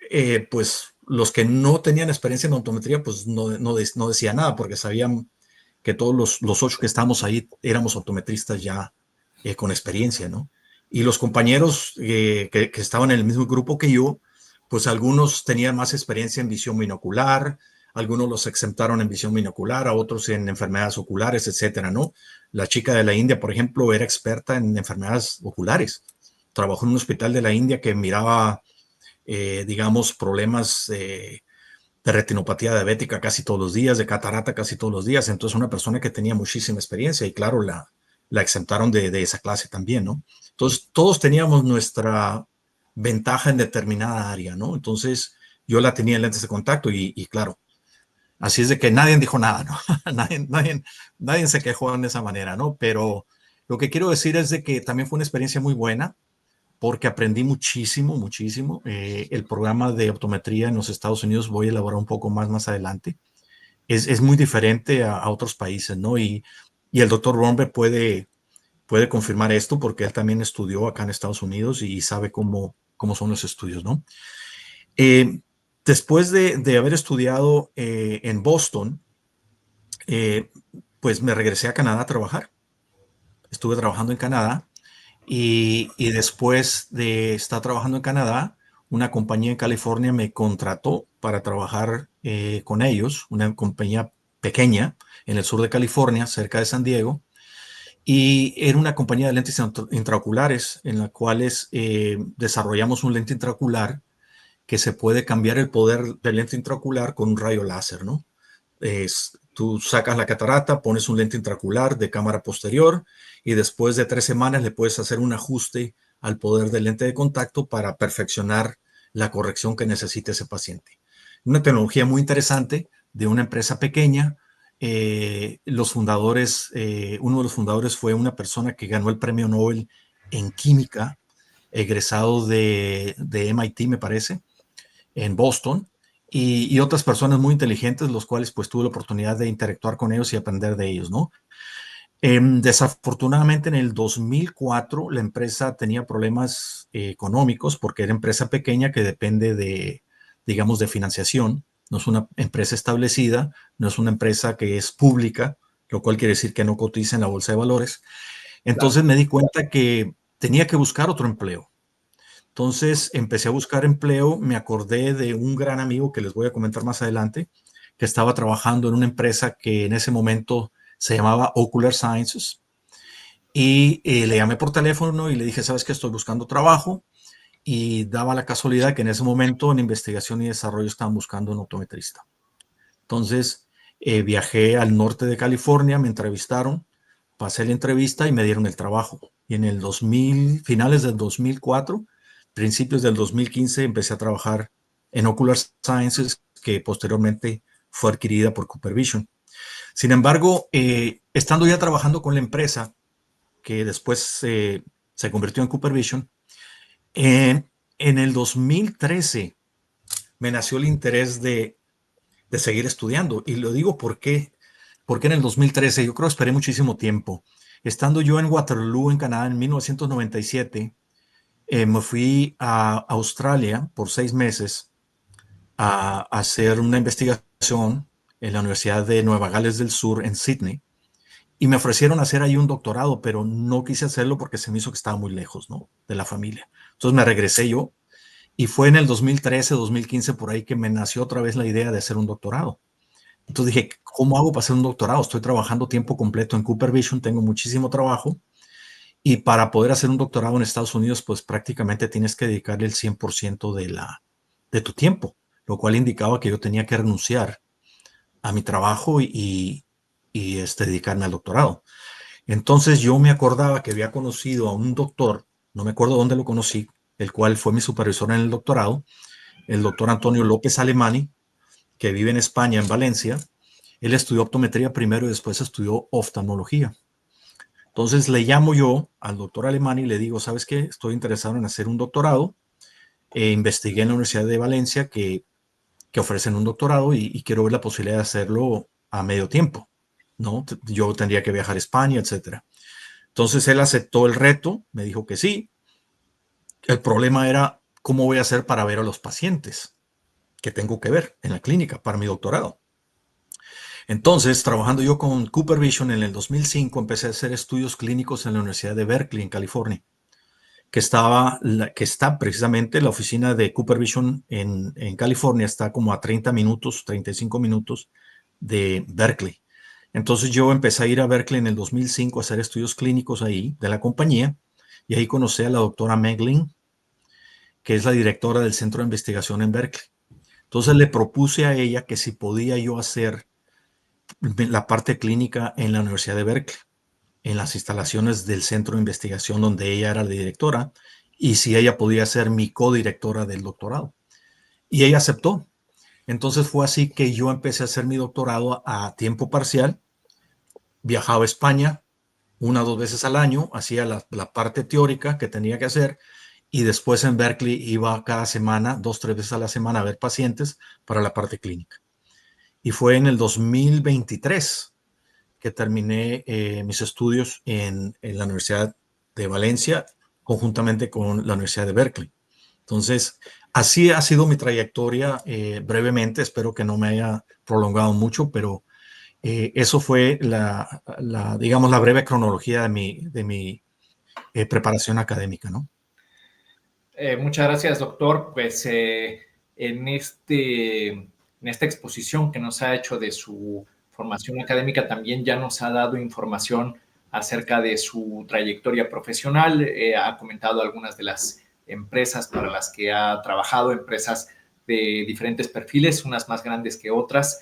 pues los que no tenían experiencia en optometría, pues no decía nada porque sabían que todos los 8 que estábamos ahí éramos optometristas ya con experiencia, ¿no? Y los compañeros que estaban en el mismo grupo que yo, pues algunos tenían más experiencia en visión binocular, algunos los exentaron en visión binocular, a otros en enfermedades oculares, etcétera, ¿no? La chica de la India, por ejemplo, era experta en enfermedades oculares. Trabajó en un hospital de la India que miraba, digamos, problemas de retinopatía diabética casi todos los días, de catarata casi todos los días. Entonces, una persona que tenía muchísima experiencia y claro, la exentaron de esa clase también, ¿no? Entonces, todos teníamos nuestra ventaja en determinada área, ¿no? Entonces, yo la tenía en lentes de contacto y claro, así es de que nadie dijo nada, ¿no? Nadie se quejó en esa manera, ¿no? Pero lo que quiero decir es de que también fue una experiencia muy buena porque aprendí muchísimo, muchísimo. El programa de optometría en los Estados Unidos voy a elaborar un poco más adelante. Es muy diferente a otros países, ¿no? Y el doctor Romberg puede confirmar esto porque él también estudió acá en Estados Unidos y sabe cómo son los estudios, ¿no? Eh, Después de haber estudiado en Boston, eh, pues me regresé a Canadá a trabajar. Estuve trabajando en Canadá y después de estar trabajando en Canadá, una compañía en California me contrató para trabajar con ellos, una compañía pequeña en el sur de California, cerca de San Diego, y era una compañía de lentes intraoculares en la cuales desarrollamos un lente intraocular que se puede cambiar el poder del lente intraocular con un rayo láser, ¿no? Tú sacas la catarata, pones un lente intraocular de cámara posterior y después de 3 semanas le puedes hacer un ajuste al poder del lente de contacto para perfeccionar la corrección que necesite ese paciente. Una tecnología muy interesante de una empresa pequeña. Los fundadores, uno de los fundadores fue una persona que ganó el premio Nobel en química, egresado de MIT, me parece, en Boston, y otras personas muy inteligentes, los cuales pues tuve la oportunidad de interactuar con ellos y aprender de ellos, ¿no? Desafortunadamente en el 2004 la empresa tenía problemas económicos porque era empresa pequeña que depende de, digamos, de financiación. No es una empresa establecida, no es una empresa que es pública, lo cual quiere decir que no cotiza en la bolsa de valores. Claro. Entonces me di cuenta que tenía que buscar otro empleo. Entonces empecé a buscar empleo, me acordé de un gran amigo que les voy a comentar más adelante, que estaba trabajando en una empresa que en ese momento se llamaba Ocular Sciences y le llamé por teléfono y le dije, ¿sabes qué? Estoy buscando trabajo y daba la casualidad que en ese momento en investigación y desarrollo estaban buscando un optometrista. Entonces viajé al norte de California, me entrevistaron, pasé la entrevista y me dieron el trabajo. Y en el 2000, finales del 2004, principios del 2015, empecé a trabajar en Ocular Sciences, que posteriormente fue adquirida por CooperVision. Sin embargo, estando ya trabajando con la empresa, que después se convirtió en CooperVision, en el 2013 me nació el interés de seguir estudiando. Y lo digo porque en el 2013, yo creo que esperé muchísimo tiempo. Estando yo en Waterloo, en Canadá, en 1997, me fui a Australia por 6 meses a hacer una investigación en la Universidad de Nueva Gales del Sur, en Sydney, y me ofrecieron hacer ahí un doctorado, pero no quise hacerlo porque se me hizo que estaba muy lejos, ¿no?, de la familia. Entonces me regresé yo y fue en el 2013, 2015, por ahí que me nació otra vez la idea de hacer un doctorado. Entonces dije, ¿cómo hago para hacer un doctorado? Estoy trabajando tiempo completo en CooperVision, tengo muchísimo trabajo, y para poder hacer un doctorado en Estados Unidos, pues prácticamente tienes que dedicarle el 100% de tu tiempo, lo cual indicaba que yo tenía que renunciar a mi trabajo y dedicarme al doctorado. Entonces yo me acordaba que había conocido a un doctor, no me acuerdo dónde lo conocí, el cual fue mi supervisor en el doctorado, el doctor Antonio López Alemani, que vive en España, en Valencia. Él estudió optometría primero y después estudió oftalmología. Entonces le llamo yo al doctor Alemán y le digo, ¿sabes qué? Estoy interesado en hacer un doctorado. Investigué en la Universidad de Valencia que ofrecen un doctorado y quiero ver la posibilidad de hacerlo a medio tiempo, ¿no? Yo tendría que viajar a España, etcétera. Entonces él aceptó el reto, me dijo que sí. El problema era cómo voy a hacer para ver a los pacientes que tengo que ver en la clínica para mi doctorado. Entonces, trabajando yo con CooperVision en el 2005, empecé a hacer estudios clínicos en la Universidad de Berkeley, en California, que está precisamente la oficina de CooperVision en California, está como a 30 minutos, 35 minutos de Berkeley. Entonces yo empecé a ir a Berkeley en el 2005 a hacer estudios clínicos ahí de la compañía, y ahí conocí a la doctora Meg Lin, que es la directora del Centro de Investigación en Berkeley. Entonces le propuse a ella que si podía yo hacer la parte clínica en la Universidad de Berkeley, en las instalaciones del centro de investigación donde ella era la directora, y si ella podía ser mi codirectora del doctorado. Y ella aceptó. Entonces fue así que yo empecé a hacer mi doctorado a tiempo parcial, viajaba a España 1 o 2 veces al año, hacía la parte teórica que tenía que hacer, y después en Berkeley iba cada semana, 2 o 3 veces a la semana, a ver pacientes para la parte clínica. Y fue en el 2023 que terminé mis estudios en la Universidad de Valencia, conjuntamente con la Universidad de Berkeley. Entonces, así ha sido mi trayectoria brevemente. Espero que no me haya prolongado mucho, pero eso fue digamos, la breve cronología de mi preparación académica, ¿no? Muchas gracias, doctor. Pues en esta exposición que nos ha hecho de su formación académica, también ya nos ha dado información acerca de su trayectoria profesional. Ha comentado algunas de las empresas para las que ha trabajado, empresas de diferentes perfiles, unas más grandes que otras.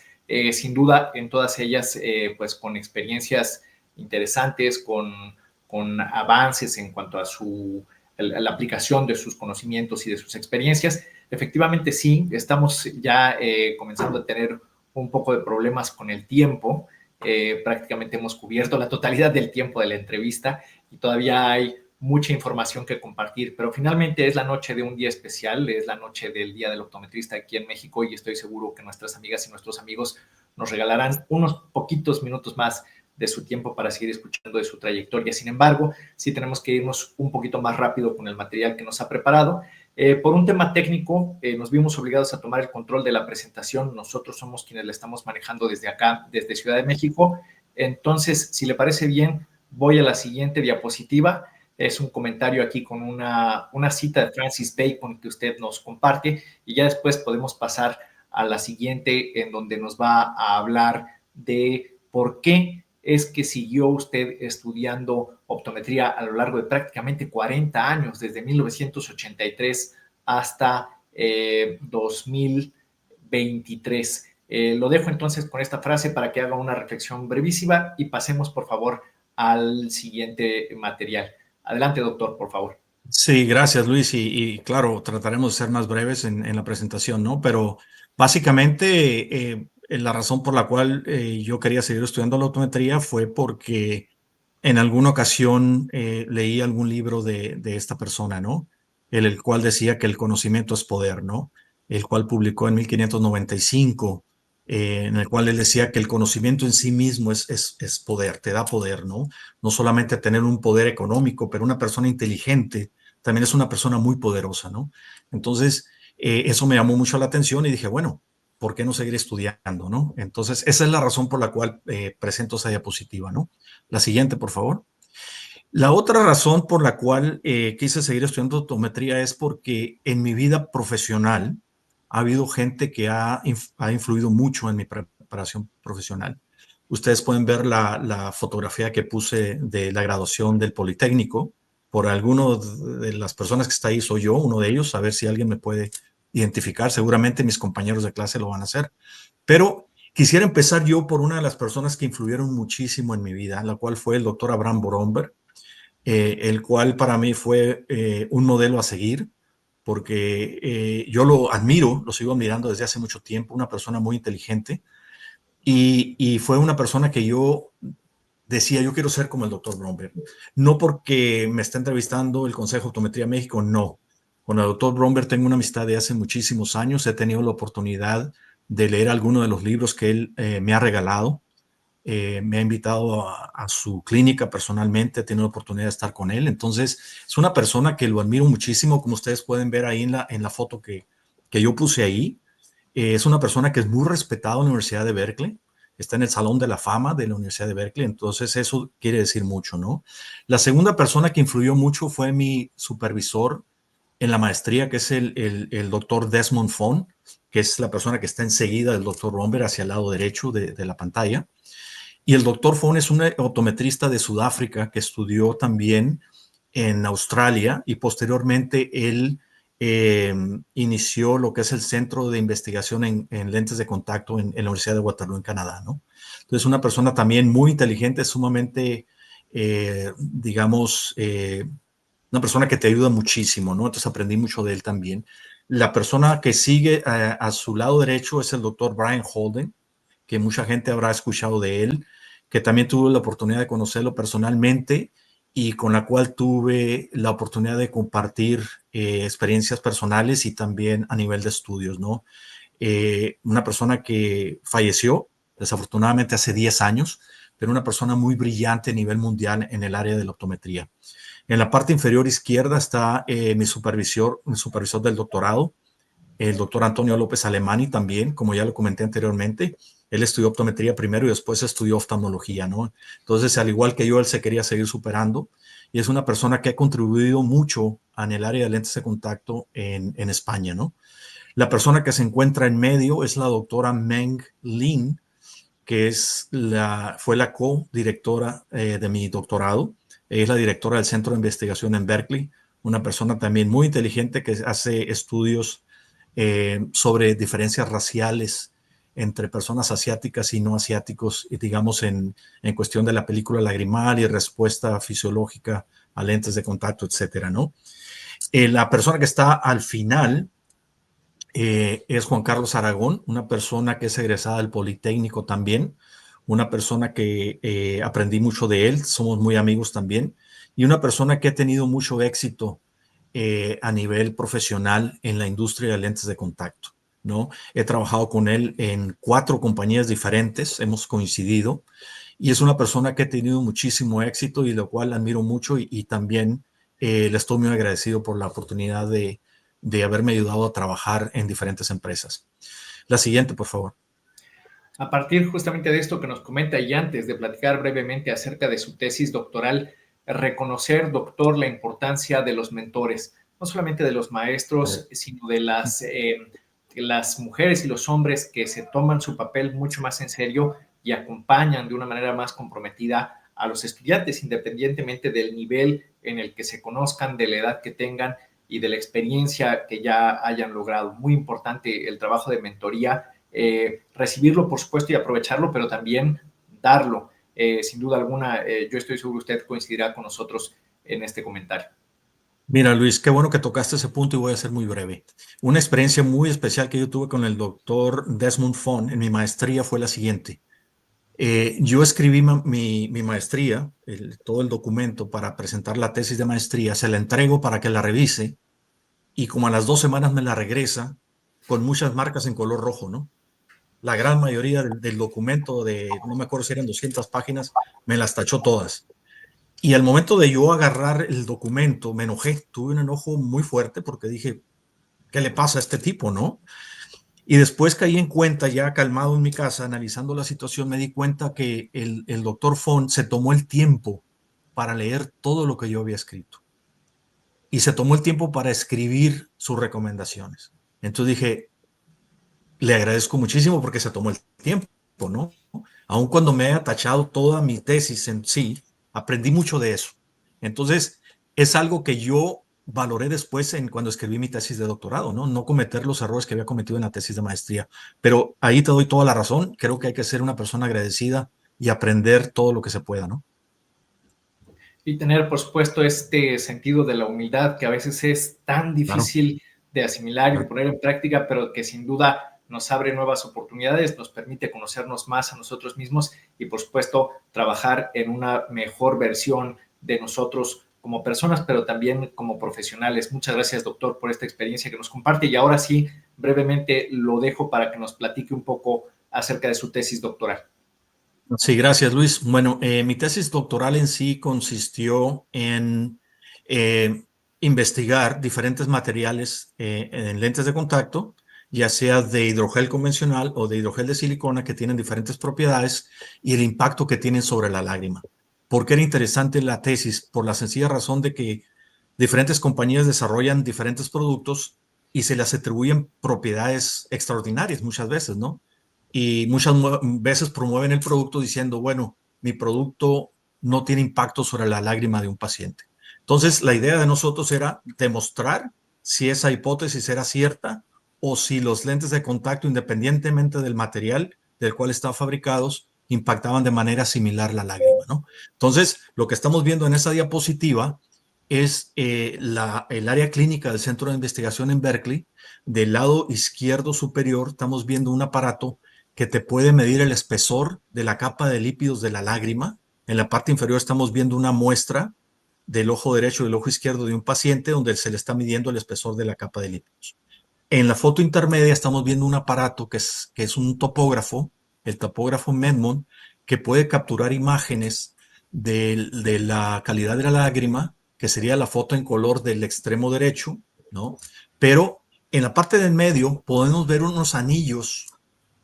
Sin duda, en todas ellas, pues con experiencias interesantes, con avances en cuanto a la aplicación de sus conocimientos y de sus experiencias. Efectivamente, sí, estamos ya comenzando a tener un poco de problemas con el tiempo. Prácticamente hemos cubierto la totalidad del tiempo de la entrevista y todavía hay mucha información que compartir, pero finalmente es la noche de un día especial, es la noche del Día del Optometrista aquí en México, y estoy seguro que nuestras amigas y nuestros amigos nos regalarán unos poquitos minutos más de su tiempo para seguir escuchando de su trayectoria. Sin embargo, sí tenemos que irnos un poquito más rápido con el material que nos ha preparado. Por un tema técnico, nos vimos obligados a tomar el control de la presentación. Nosotros somos quienes la estamos manejando desde acá, desde Ciudad de México. Entonces, si le parece bien, voy a la siguiente diapositiva. Es un comentario aquí con una cita de Francis Bacon que usted nos comparte, y ya después podemos pasar a la siguiente, en donde nos va a hablar de por qué es que siguió usted estudiando optometría a lo largo de prácticamente 40 años, desde 1983 hasta 2023. Lo dejo entonces con esta frase para que haga una reflexión brevísima y pasemos, por favor, al siguiente material. Adelante, doctor, por favor. Sí, gracias Luis. Y claro, trataremos de ser más breves en la presentación, ¿no? Pero básicamente la razón por la cual yo quería seguir estudiando la optometría fue porque en alguna ocasión leí algún libro de esta persona, ¿no? El cual decía que el conocimiento es poder, ¿no? El cual publicó en 1595, en el cual él decía que el conocimiento en sí mismo es poder, te da poder, ¿no? No solamente tener un poder económico, pero una persona inteligente también es una persona muy poderosa, ¿no? Entonces, eso me llamó mucho la atención y dije, bueno, ¿por qué no seguir estudiando, no? Entonces, esa es la razón por la cual presento esa diapositiva, ¿no? La siguiente, por favor. La otra razón por la cual quise seguir estudiando optometría es porque en mi vida profesional ha habido gente que ha influido mucho en mi preparación profesional. Ustedes pueden ver la fotografía que puse de la graduación del Politécnico. Por alguno de las personas que está ahí soy yo, uno de ellos, a ver si alguien me puede identificar. Seguramente mis compañeros de clase lo van a hacer. Pero quisiera empezar yo por una de las personas que influyeron muchísimo en mi vida, la cual fue el doctor Abraham Boromberg, el cual para mí fue un modelo a seguir, porque yo lo admiro, lo sigo admirando desde hace mucho tiempo, una persona muy inteligente, y fue una persona que yo decía, yo quiero ser como el doctor Bromberg. No porque me está entrevistando el Consejo de Optometría México, no. Con el doctor Bromberg tengo una amistad de hace muchísimos años, he tenido la oportunidad de leer algunos de los libros que él me ha regalado. Me ha invitado a su clínica personalmente, he tenido la oportunidad de estar con él. Entonces, es una persona que lo admiro muchísimo, como ustedes pueden ver ahí en la foto que yo puse ahí. Es una persona que es muy respetada en la Universidad de Berkeley, está en el Salón de la Fama de la Universidad de Berkeley, entonces eso quiere decir mucho, ¿no? La segunda persona que influyó mucho fue mi supervisor en la maestría, que es el doctor Desmond Fon, que es la persona que está enseguida del doctor Romberg hacia el lado derecho de la pantalla. Y el doctor Fon es un optometrista de Sudáfrica que estudió también en Australia y posteriormente él inició lo que es el Centro de Investigación en Lentes de Contacto en la Universidad de Waterloo, en Canadá, ¿no? Entonces, una persona también muy inteligente, sumamente, digamos, una persona que te ayuda muchísimo, ¿no? Entonces, aprendí mucho de él también. La persona que sigue a su lado derecho es el doctor Brian Holden, que mucha gente habrá escuchado de él, que también tuve la oportunidad de conocerlo personalmente y con la cual tuve la oportunidad de compartir experiencias personales y también a nivel de estudios, ¿no? Una persona que falleció desafortunadamente hace 10 años, pero una persona muy brillante a nivel mundial en el área de la optometría. En la parte inferior izquierda está mi supervisor del doctorado, el doctor Antonio López Alemani también, como ya lo comenté anteriormente. Él estudió optometría primero y después estudió oftalmología, ¿no? Entonces, al igual que yo, él se quería seguir superando y es una persona que ha contribuido mucho en el área de lentes de contacto en España, ¿no? La persona que se encuentra en medio es la doctora Meng Lin, que fue la co-directora de mi doctorado. Ella es la directora del Centro de Investigación en Berkeley, una persona también muy inteligente que hace estudios sobre diferencias raciales entre personas asiáticas y no asiáticos, y digamos en cuestión de la película lagrimal y respuesta fisiológica a lentes de contacto, etcétera, ¿no? La persona que está al final es Juan Carlos Aragón, una persona que es egresada del Politécnico también, una persona que aprendí mucho de él, somos muy amigos también, y una persona que ha tenido mucho éxito a nivel profesional en la industria de lentes de contacto, ¿no? He trabajado con él en 4 compañías diferentes, hemos coincidido, y es una persona que ha tenido muchísimo éxito y lo cual admiro mucho y también le estoy muy agradecido por la oportunidad de haberme ayudado a trabajar en diferentes empresas. La siguiente, por favor. A partir justamente de esto que nos comenta y antes de platicar brevemente acerca de su tesis doctoral, reconocer, doctor, la importancia de los mentores, no solamente de los maestros, sino de las mujeres y los hombres que se toman su papel mucho más en serio y acompañan de una manera más comprometida a los estudiantes, independientemente del nivel en el que se conozcan, de la edad que tengan y de la experiencia que ya hayan logrado. Muy importante el trabajo de mentoría, recibirlo, por supuesto, y aprovecharlo, pero también darlo. Sin duda alguna, yo estoy seguro que usted coincidirá con nosotros en este comentario. Mira, Luis, qué bueno que tocaste ese punto y voy a ser muy breve. Una experiencia muy especial que yo tuve con el doctor Desmond Font en mi maestría fue la siguiente. Yo escribí mi maestría, todo el documento para presentar la tesis de maestría, se la entrego para que la revise y como a las 2 semanas me la regresa con muchas marcas en color rojo, ¿no? La gran mayoría del documento no me acuerdo si eran 200 páginas, me las tachó todas. Y al momento de yo agarrar el documento, me enojé, tuve un enojo muy fuerte porque dije, ¿qué le pasa a este tipo, no? Y después caí en cuenta, ya calmado en mi casa, analizando la situación, me di cuenta que el doctor Font se tomó el tiempo para leer todo lo que yo había escrito y se tomó el tiempo para escribir sus recomendaciones. Entonces dije, le agradezco muchísimo porque se tomó el tiempo, ¿no? Aun cuando me haya tachado toda mi tesis en sí, aprendí mucho de eso. Entonces, es algo que yo valoré después cuando escribí mi tesis de doctorado, ¿no? No cometer los errores que había cometido en la tesis de maestría. Pero ahí te doy toda la razón. Creo que hay que ser una persona agradecida y aprender todo lo que se pueda, ¿no? Y tener, por supuesto, este sentido de la humildad que a veces es tan Claro, difícil de asimilar y de claro. poner en práctica, pero que sin duda nos abre nuevas oportunidades, nos permite conocernos más a nosotros mismos y, por supuesto, trabajar en una mejor versión de nosotros como personas, pero también como profesionales. Muchas gracias, doctor, por esta experiencia que nos comparte. Y ahora sí, brevemente lo dejo para que nos platique un poco acerca de su tesis doctoral. Sí, gracias, Luis. Bueno, mi tesis doctoral en sí consistió en eh, investigar diferentes materiales en lentes de contacto, ya sea de hidrogel convencional o de hidrogel de silicona, que tienen diferentes propiedades y el impacto que tienen sobre la lágrima. ¿Por qué era interesante la tesis? Por la sencilla razón de que diferentes compañías desarrollan diferentes productos y se les atribuyen propiedades extraordinarias muchas veces, ¿no? Y muchas veces promueven el producto diciendo, bueno, mi producto no tiene impacto sobre la lágrima de un paciente. Entonces, la idea de nosotros era demostrar si esa hipótesis era cierta o si los lentes de contacto, independientemente del material del cual están fabricados, impactaban de manera similar la lágrima, ¿no? Entonces, lo que estamos viendo en esa diapositiva es el área clínica del Centro de Investigación en Berkeley. Del lado izquierdo superior estamos viendo un aparato que te puede medir el espesor de la capa de lípidos de la lágrima. En la parte inferior estamos viendo una muestra del ojo derecho y del ojo izquierdo de un paciente donde se le está midiendo el espesor de la capa de lípidos. En la foto intermedia estamos viendo un aparato que es un topógrafo, el topógrafo Medmon, que puede capturar imágenes de la calidad de la lágrima, que sería la foto en color del extremo derecho, ¿no? Pero en la parte del medio podemos ver unos anillos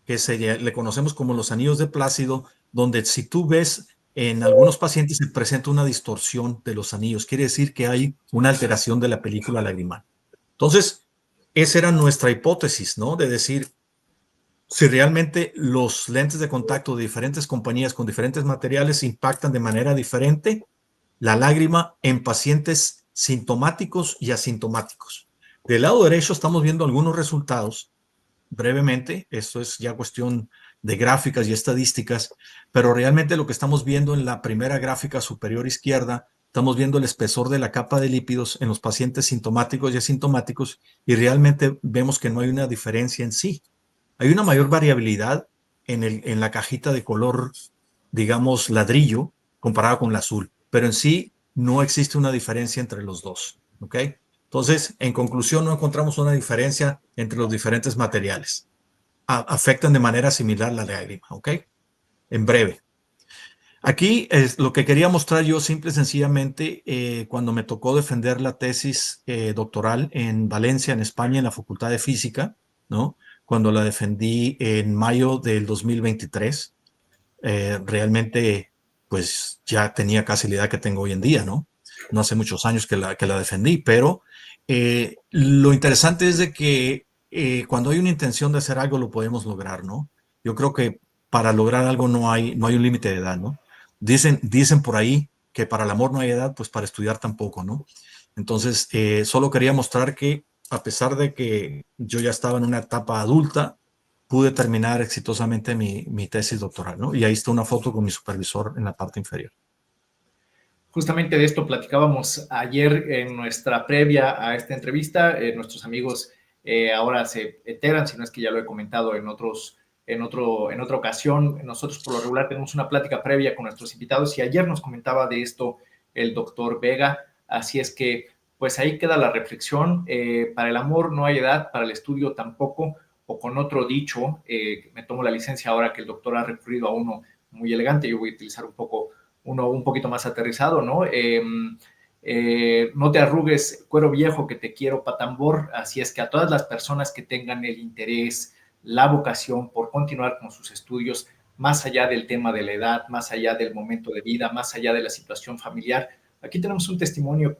que le conocemos como los anillos de Plácido, donde si tú ves en algunos pacientes se presenta una distorsión de los anillos, quiere decir que hay una alteración de la película lagrimal. Entonces, esa era nuestra hipótesis, ¿no? De decir, si realmente los lentes de contacto de diferentes compañías con diferentes materiales impactan de manera diferente la lágrima en pacientes sintomáticos y asintomáticos. Del lado derecho estamos viendo algunos resultados brevemente, esto es ya cuestión de gráficas y estadísticas, pero realmente lo que estamos viendo en la primera gráfica superior izquierda, estamos viendo el espesor de la capa de lípidos en los pacientes sintomáticos y asintomáticos y realmente vemos que no hay una diferencia en sí. Hay una mayor variabilidad en la cajita de color, digamos, ladrillo comparada con la azul, pero en sí no existe una diferencia entre los dos, ¿ok? Entonces, en conclusión, no encontramos una diferencia entre los diferentes materiales. Afectan de manera similar la lágrima, ¿ok? En breve. Aquí es lo que quería mostrar yo simple y sencillamente cuando me tocó defender la tesis doctoral en Valencia, en España, en la Facultad de Física, ¿no? Cuando la defendí en mayo del 2023, realmente pues ya tenía casi la edad que tengo hoy en día, ¿no? No hace muchos años que la defendí, pero lo interesante es de que cuando hay una intención de hacer algo lo podemos lograr, ¿no? Yo creo que para lograr algo no hay un límite de edad, ¿no? Dicen por ahí que para el amor no hay edad, pues para estudiar tampoco, ¿no? Entonces, solo quería mostrar que a pesar de que yo ya estaba en una etapa adulta, pude terminar exitosamente mi tesis doctoral, ¿no? Y ahí está una foto con mi supervisor en la parte inferior. Justamente de esto platicábamos ayer en nuestra previa a esta entrevista. Nuestros amigos ahora se enteran, si no es que ya lo he comentado en otra ocasión. Nosotros por lo regular tenemos una plática previa con nuestros invitados y ayer nos comentaba de esto el doctor Vega. Así es que, pues ahí queda la reflexión. Para el amor no hay edad, para el estudio tampoco. O con otro dicho, me tomo la licencia ahora que el doctor ha recurrido a uno muy elegante. Yo voy a utilizar uno un poquito más aterrizado, ¿no? No te arrugues, cuero viejo, que te quiero pa' tambor. Así es que a todas las personas que tengan el interés, la vocación por continuar con sus estudios, más allá del tema de la edad, más allá del momento de vida, más allá de la situación familiar, aquí tenemos un testimonio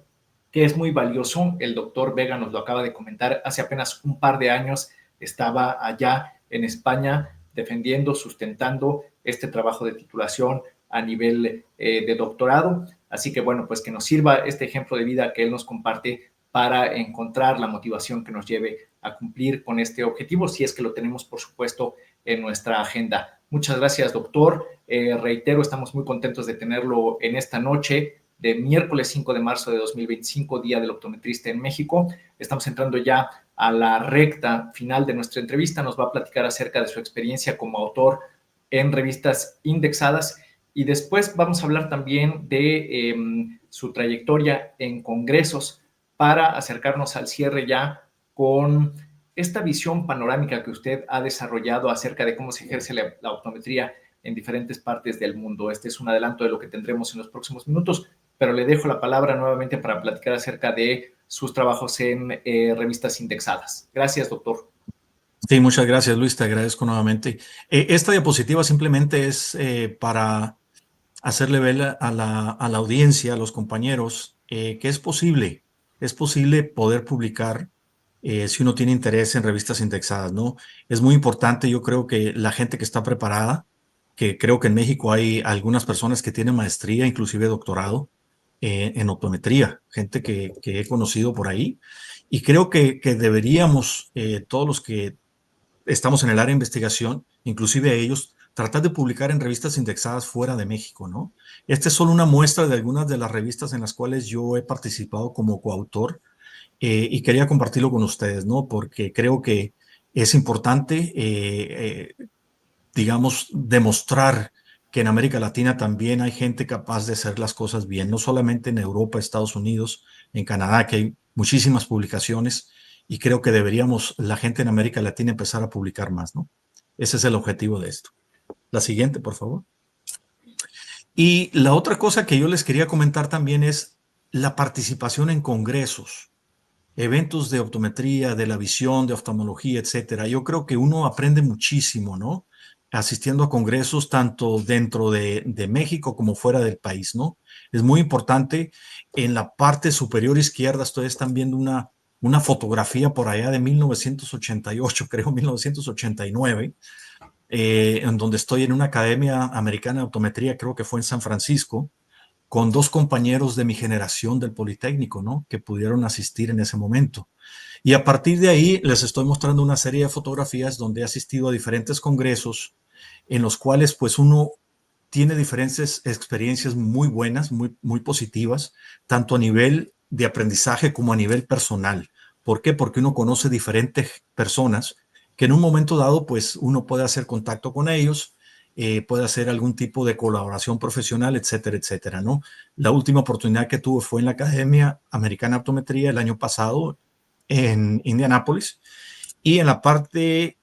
que es muy valioso. El doctor Vega nos lo acaba de comentar. Hace apenas un par de años estaba allá en España defendiendo, sustentando este trabajo de titulación a nivel de doctorado. Así que bueno, pues que nos sirva este ejemplo de vida que él nos comparte para encontrar la motivación que nos lleve a cumplir con este objetivo, si es que lo tenemos, por supuesto, en nuestra agenda. Muchas gracias, doctor. Reitero, estamos muy contentos de tenerlo en esta noche de miércoles 5 de marzo de 2025, Día del Optometrista en México. Estamos entrando ya a la recta final de nuestra entrevista. Nos va a platicar acerca de su experiencia como autor en revistas indexadas y después vamos a hablar también de su trayectoria en congresos para acercarnos al cierre ya con esta visión panorámica que usted ha desarrollado acerca de cómo se ejerce la optometría en diferentes partes del mundo. Este es un adelanto de lo que tendremos en los próximos minutos, pero le dejo la palabra nuevamente para platicar acerca de sus trabajos en revistas indexadas. Gracias, doctor. Sí, muchas gracias, Luis. Te agradezco nuevamente. Esta diapositiva simplemente es para hacerle ver a la audiencia, a los compañeros, que es posible poder publicar si uno tiene interés en revistas indexadas, ¿no? Es muy importante, yo creo que la gente que está preparada, que creo que en México hay algunas personas que tienen maestría, inclusive doctorado, en optometría, gente que he conocido por ahí, y creo que deberíamos, todos los que estamos en el área de investigación, inclusive ellos, tratar de publicar en revistas indexadas fuera de México, ¿no? Esta es solo una muestra de algunas de las revistas en las cuales yo he participado como coautor y quería compartirlo con ustedes, ¿no? Porque creo que es importante, digamos, demostrar que en América Latina también hay gente capaz de hacer las cosas bien, no solamente en Europa, Estados Unidos, en Canadá, que hay muchísimas publicaciones y creo que deberíamos, la gente en América Latina, empezar a publicar más, ¿no? Ese es el objetivo de esto. La siguiente, por favor. Y la otra cosa que yo les quería comentar también es la participación en congresos, eventos de optometría, de la visión, de oftalmología, etcétera. Yo creo que uno aprende muchísimo, ¿no? Asistiendo a congresos tanto dentro de México como fuera del país, ¿no? Es muy importante. En la parte superior izquierda ustedes están viendo una fotografía por allá de 1988, creo, 1989, en donde estoy en una academia americana de optometría, creo que fue en San Francisco, con dos compañeros de mi generación del Politécnico, ¿no? Que pudieron asistir en ese momento. Y a partir de ahí les estoy mostrando una serie de fotografías donde he asistido a diferentes congresos en los cuales pues uno tiene diferentes experiencias muy buenas, muy positivas, tanto a nivel de aprendizaje como a nivel personal. ¿Por qué? Porque uno conoce diferentes personas que en un momento dado pues uno puede hacer contacto con ellos, puede hacer algún tipo de colaboración profesional, etcétera, etcétera, ¿no? La última oportunidad que tuve fue en la Academia Americana de Optometría el año pasado en Indianápolis, y en la parte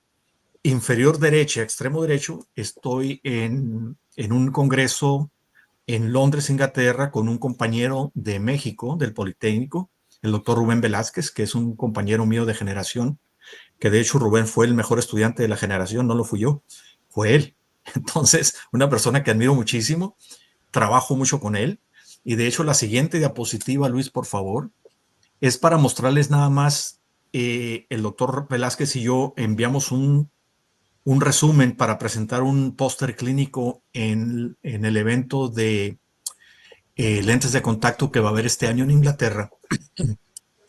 inferior derecha, extremo derecho, estoy en un congreso en Londres, Inglaterra, con un compañero de México, del Politécnico, el doctor Rubén Velázquez, que es un compañero mío de generación, que de hecho Rubén fue el mejor estudiante de la generación, no lo fui yo, fue él. Entonces, una persona que admiro muchísimo, trabajo mucho con él, y de hecho la siguiente diapositiva, Luis, por favor, es para mostrarles nada más, el doctor Velázquez y yo enviamos un resumen para presentar un póster clínico en el evento de lentes de contacto que va a haber este año en Inglaterra,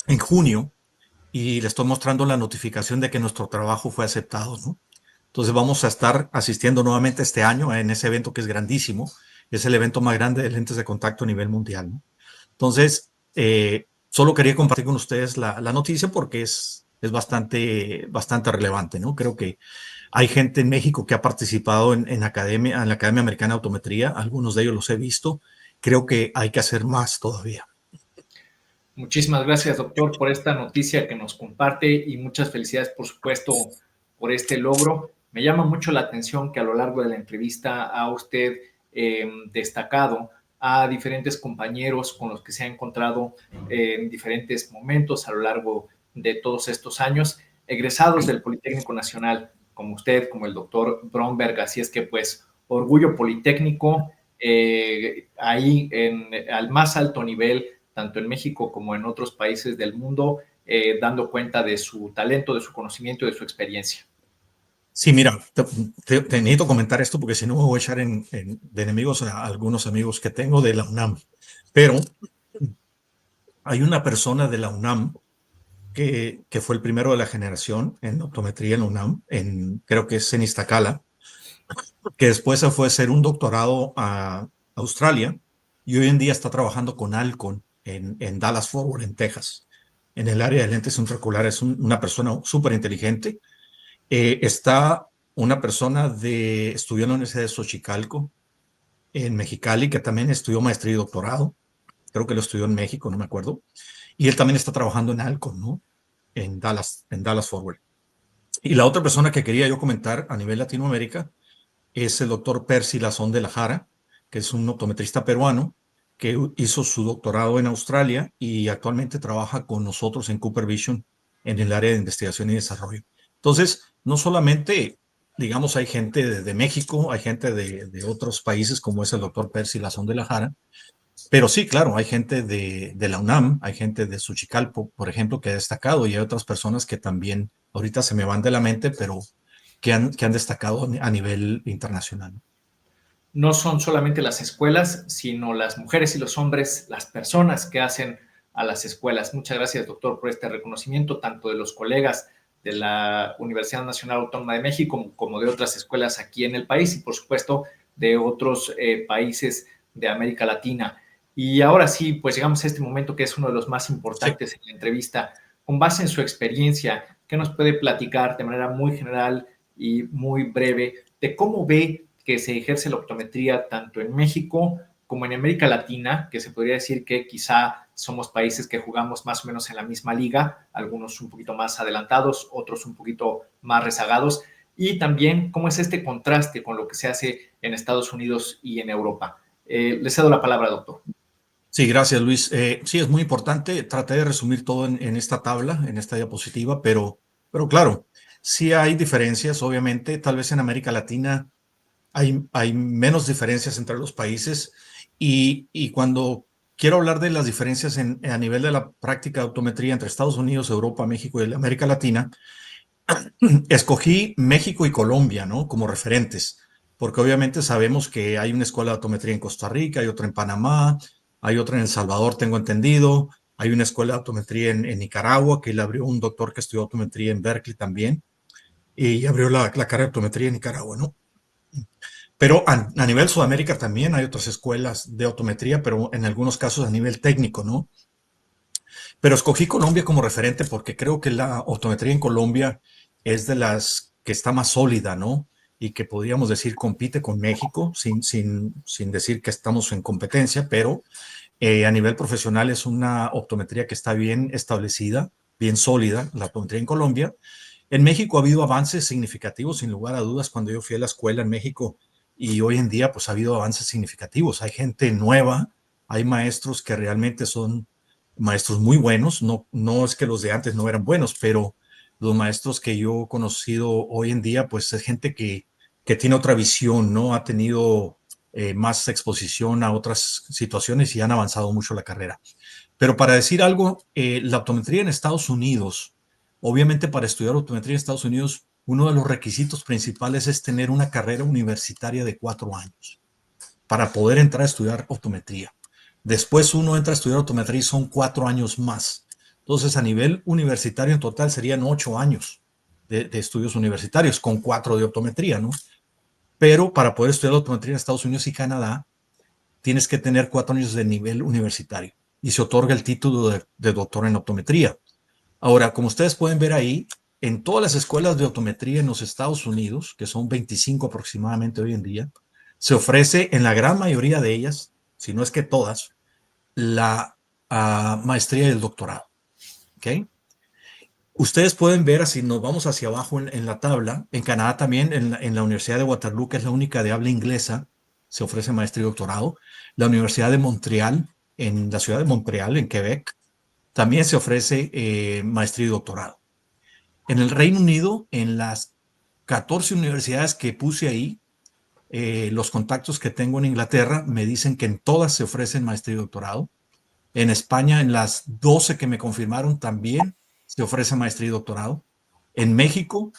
en junio, y le estoy mostrando la notificación de que nuestro trabajo fue aceptado, ¿no? Entonces vamos a estar asistiendo nuevamente este año en ese evento que es grandísimo. Es el evento más grande de lentes de contacto a nivel mundial, ¿no? Entonces, solo quería compartir con ustedes la noticia porque es bastante relevante, ¿no? Creo que hay gente en México que ha participado en la Academia Americana de Optometría. Algunos de ellos los he visto. Creo que hay que hacer más todavía. Muchísimas gracias, doctor, por esta noticia que nos comparte y muchas felicidades, por supuesto, por este logro. Me llama mucho la atención que a lo largo de la entrevista ha usted destacado a diferentes compañeros con los que se ha encontrado en diferentes momentos a lo largo de todos estos años, egresados del Politécnico Nacional, como usted, como el doctor Bromberg. Así es que, pues, orgullo politécnico, ahí al más alto nivel, tanto en México como en otros países del mundo, dando cuenta de su talento, de su conocimiento y de su experiencia. Sí, mira, te necesito comentar esto porque si no me voy a echar de enemigos a algunos amigos que tengo de la UNAM. Pero hay una persona de la UNAM que fue el primero de la generación en optometría en la UNAM, creo que es en Iztacala, que después se fue a hacer un doctorado a Australia y hoy en día está trabajando con Alcon en Dallas Fort Worth, en Texas, en el área de lentes intraoculares. Es una persona súper inteligente. Está una persona estudió en la Universidad de Xochicalco, en Mexicali, que también estudió maestría y doctorado. Creo que lo estudió en México, no me acuerdo. Y él también está trabajando en Alcon, ¿no? En Dallas Fort Worth. Y la otra persona que quería yo comentar a nivel Latinoamérica es el doctor Percy Lazón de la Jara, que es un optometrista peruano que hizo su doctorado en Australia y actualmente trabaja con nosotros en Cooper Vision en el área de investigación y desarrollo. Entonces, no solamente, digamos, hay gente de México, hay gente de otros países como es el doctor Percy Lazón de la Jara, pero sí, claro, hay gente de la UNAM, hay gente de Xochicalco, por ejemplo, que ha destacado, y hay otras personas que también ahorita se me van de la mente, pero que han destacado a nivel internacional. No son solamente las escuelas, sino las mujeres y los hombres, las personas que hacen a las escuelas. Muchas gracias, doctor, por este reconocimiento, tanto de los colegas de la Universidad Nacional Autónoma de México como de otras escuelas aquí en el país y, por supuesto, de otros países de América Latina. Y ahora sí, pues llegamos a este momento que es uno de los más importantes en la entrevista. Con base en su experiencia, ¿qué nos puede platicar de manera muy general y muy breve de cómo ve que se ejerce la optometría tanto en México como en América Latina, que se podría decir que quizá somos países que jugamos más o menos en la misma liga, algunos un poquito más adelantados, otros un poquito más rezagados, y también cómo es este contraste con lo que se hace en Estados Unidos y en Europa? Le cedo la palabra, doctor. Sí, gracias, Luis. Sí, es muy importante. Traté de resumir todo en esta tabla, en esta diapositiva, pero claro, sí hay diferencias, obviamente. Tal vez en América Latina hay menos diferencias entre los países y cuando quiero hablar de las diferencias a nivel de la práctica de optometría entre Estados Unidos, Europa, México y América Latina, escogí México y Colombia, ¿no? Como referentes, porque obviamente sabemos que hay una escuela de optometría en Costa Rica, hay otra en Panamá, hay otra en El Salvador, tengo entendido, hay una escuela de optometría en Nicaragua, que le abrió un doctor que estudió optometría en Berkeley también, y abrió la carrera de optometría en Nicaragua, ¿no? Pero a nivel Sudamérica también hay otras escuelas de optometría, pero en algunos casos a nivel técnico, ¿no? Pero escogí Colombia como referente porque creo que la optometría en Colombia es de las que está más sólida, ¿no? Y que podríamos decir compite con México, sin decir que estamos en competencia, pero a nivel profesional es una optometría que está bien establecida, bien sólida, la optometría en Colombia. En México ha habido avances significativos, sin lugar a dudas, cuando yo fui a la escuela en México, y hoy en día pues ha habido avances significativos. Hay gente nueva, hay maestros que realmente son maestros muy buenos. No, no es que los de antes no eran buenos, pero los maestros que yo he conocido hoy en día pues es gente que tiene otra visión, ¿no? Ha tenido más exposición a otras situaciones y han avanzado mucho la carrera. Pero para decir algo, la optometría en Estados Unidos, obviamente para estudiar optometría en Estados Unidos uno de los requisitos principales es tener una carrera universitaria de 4 años para poder entrar a estudiar optometría. Después uno entra a estudiar optometría y son 4 años más. Entonces, a nivel universitario en total serían 8 años de estudios universitarios con 4 de optometría, ¿no? Pero para poder estudiar optometría en Estados Unidos y Canadá, tienes que tener 4 años de nivel universitario y se otorga el título de doctor en optometría. Ahora, como ustedes pueden ver ahí, en todas las escuelas de optometría en los Estados Unidos, que son 25 aproximadamente hoy en día, se ofrece en la gran mayoría de ellas, si no es que todas, la maestría y el doctorado. ¿Okay? Ustedes pueden ver, así nos vamos hacia abajo en la tabla, en Canadá también, en la Universidad de Waterloo, que es la única de habla inglesa, se ofrece maestría y doctorado. La Universidad de Montreal, en la ciudad de Montreal, en Quebec, también se ofrece maestría y doctorado. En el Reino Unido, en las 14 universidades que puse ahí, los contactos que tengo en Inglaterra me dicen que en todas se ofrecen maestría y doctorado. En España, en las 12 que me confirmaron, también se ofrece maestría y doctorado. En México,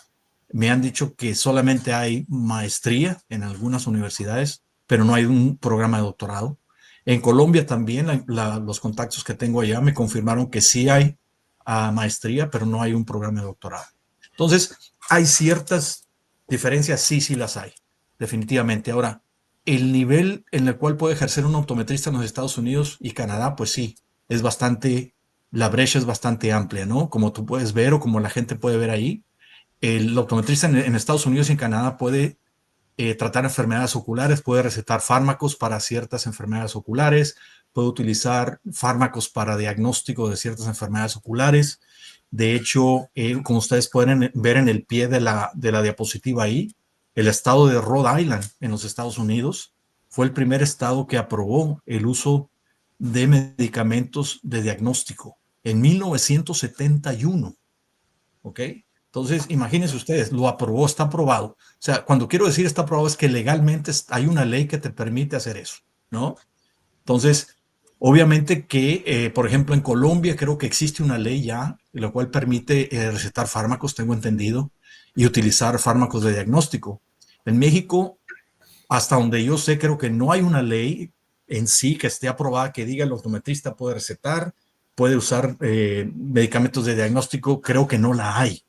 me han dicho que solamente hay maestría en algunas universidades, pero no hay un programa de doctorado. En Colombia también, los contactos que tengo allá me confirmaron que sí hay maestría, pero no hay un programa de doctorado. Entonces, hay ciertas diferencias, sí, sí las hay, definitivamente. Ahora, el nivel en el cual puede ejercer un optometrista en los Estados Unidos y Canadá, pues sí, es bastante, la brecha es bastante amplia, ¿no? Como tú puedes ver o como la gente puede ver ahí, el optometrista en Estados Unidos y en Canadá puede tratar enfermedades oculares, puede recetar fármacos para ciertas enfermedades oculares, puede utilizar fármacos para diagnóstico de ciertas enfermedades oculares. De hecho, como ustedes pueden ver en el pie de la diapositiva ahí, el estado de Rhode Island en los Estados Unidos fue el primer estado que aprobó el uso de medicamentos de diagnóstico en 1971. ¿Ok? Entonces, imagínense ustedes, lo aprobó, está aprobado. O sea, cuando quiero decir está aprobado es que legalmente hay una ley que te permite hacer eso, ¿no? Entonces, obviamente que, por ejemplo, en Colombia creo que existe una ley ya, la cual permite recetar fármacos, tengo entendido, y utilizar fármacos de diagnóstico. En México, hasta donde yo sé, creo que no hay una ley en sí que esté aprobada que diga el optometrista puede recetar, puede usar medicamentos de diagnóstico, creo que no la hay.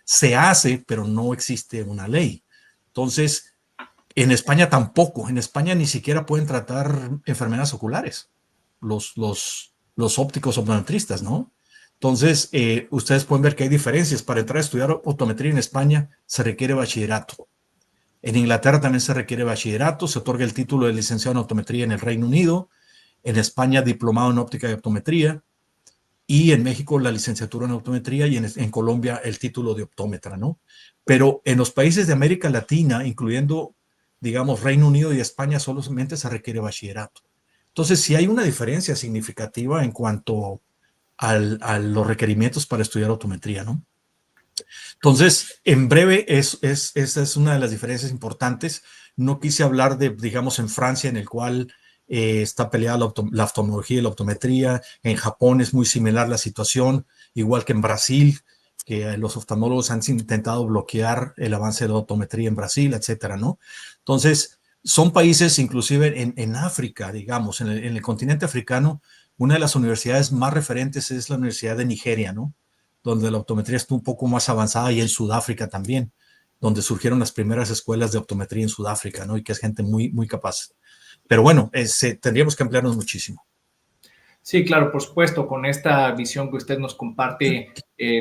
Se hace, pero no existe una ley. Entonces, en España tampoco, en España ni siquiera pueden tratar enfermedades oculares, los ópticos optometristas, ¿no? Entonces, ustedes pueden ver que hay diferencias. Para entrar a estudiar optometría en España se requiere bachillerato. En Inglaterra también se requiere bachillerato, se otorga el título de licenciado en optometría en el Reino Unido, en España diplomado en óptica y optometría, y en México la licenciatura en optometría y en Colombia el título de optómetra, ¿no? Pero en los países de América Latina, incluyendo, digamos, Reino Unido y España, solamente se requiere bachillerato. Entonces, sí hay una diferencia significativa en cuanto a los requerimientos para estudiar optometría, ¿no? Entonces, en breve, esa es una de las diferencias importantes. No quise hablar de, digamos, en Francia, en el cual está peleada la oftalmología y la optometría. En Japón es muy similar la situación, igual que en Brasil, que los oftalmólogos han intentado bloquear el avance de la optometría en Brasil, etcétera, ¿no? Entonces, son países, inclusive en África, digamos, en el continente africano, una de las universidades más referentes es la Universidad de Nigeria, ¿no? Donde la optometría está un poco más avanzada, y en Sudáfrica también, donde surgieron las primeras escuelas de optometría en Sudáfrica, ¿no? Y que es gente muy, muy capaz. Pero bueno, tendríamos que ampliarnos muchísimo. Sí, claro, por supuesto, con esta visión que usted nos comparte,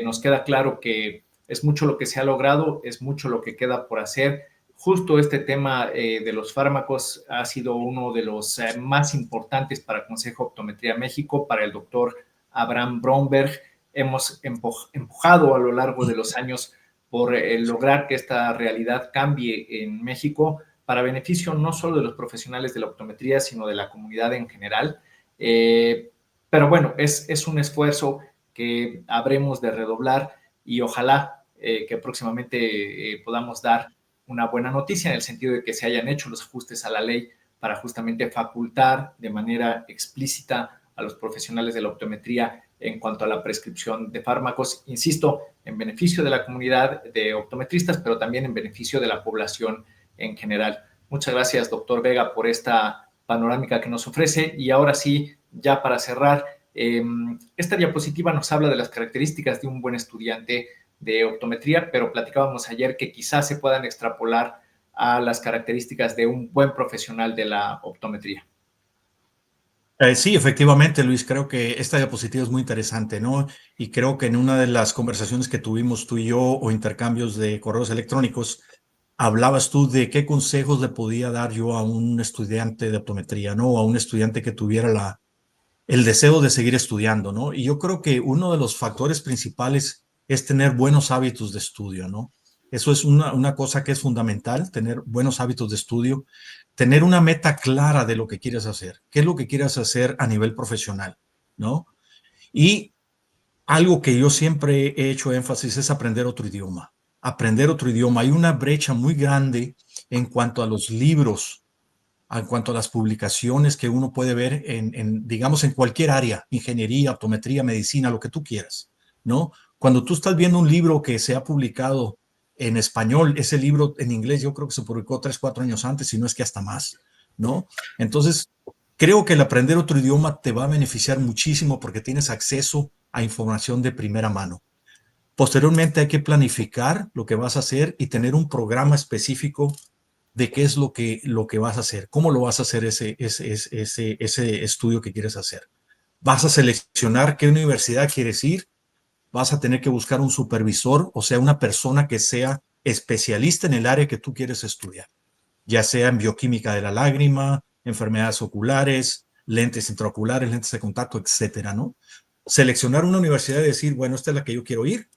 nos queda claro que es mucho lo que se ha logrado, es mucho lo que queda por hacer. Justo este tema de los fármacos ha sido uno de los más importantes para Consejo Optometría México, para el doctor Abraham Bromberg. Hemos empujado a lo largo de los años por lograr que esta realidad cambie en México para beneficio no solo de los profesionales de la optometría, sino de la comunidad en general. Pero bueno, es un esfuerzo que habremos de redoblar y ojalá que próximamente podamos dar una buena noticia en el sentido de que se hayan hecho los ajustes a la ley para justamente facultar de manera explícita a los profesionales de la optometría en cuanto a la prescripción de fármacos, insisto, en beneficio de la comunidad de optometristas, pero también en beneficio de la población en general. Muchas gracias, doctor Vega, por esta panorámica que nos ofrece. Y ahora sí, ya para cerrar, esta diapositiva nos habla de las características de un buen estudiante de optometría, pero platicábamos ayer que quizás se puedan extrapolar a las características de un buen profesional de la optometría. Sí, efectivamente, Luis, creo que esta diapositiva es muy interesante, ¿no? Y creo que en una de las conversaciones que tuvimos tú y yo o intercambios de correos electrónicos, hablabas tú de qué consejos le podía dar yo a un estudiante de optometría, ¿no? A un estudiante que tuviera el deseo de seguir estudiando, ¿no? Y yo creo que uno de los factores principales es tener buenos hábitos de estudio, ¿no? Eso es una cosa que es fundamental, tener buenos hábitos de estudio, tener una meta clara de lo que quieres hacer, qué es lo que quieres hacer a nivel profesional, ¿no? Y algo que yo siempre he hecho énfasis es aprender otro idioma. Aprender otro idioma. Hay una brecha muy grande en cuanto a los libros, en cuanto a las publicaciones que uno puede ver digamos, en cualquier área, ingeniería, optometría, medicina, lo que tú quieras, ¿no? Cuando tú estás viendo un libro que se ha publicado en español, ese libro en inglés yo creo que se publicó 3, 4 años antes, si no es que hasta más, ¿no? Entonces, creo que el aprender otro idioma te va a beneficiar muchísimo porque tienes acceso a información de primera mano. Posteriormente hay que planificar lo que vas a hacer y tener un programa específico de qué es lo que vas a hacer, cómo lo vas a hacer ese estudio que quieres hacer. Vas a seleccionar qué universidad quieres ir, vas a tener que buscar un supervisor, o sea, una persona que sea especialista en el área que tú quieres estudiar, ya sea en bioquímica de la lágrima, enfermedades oculares, lentes intraoculares, lentes de contacto, etcétera, ¿no? Seleccionar una universidad y decir, bueno, esta es la que yo quiero ir,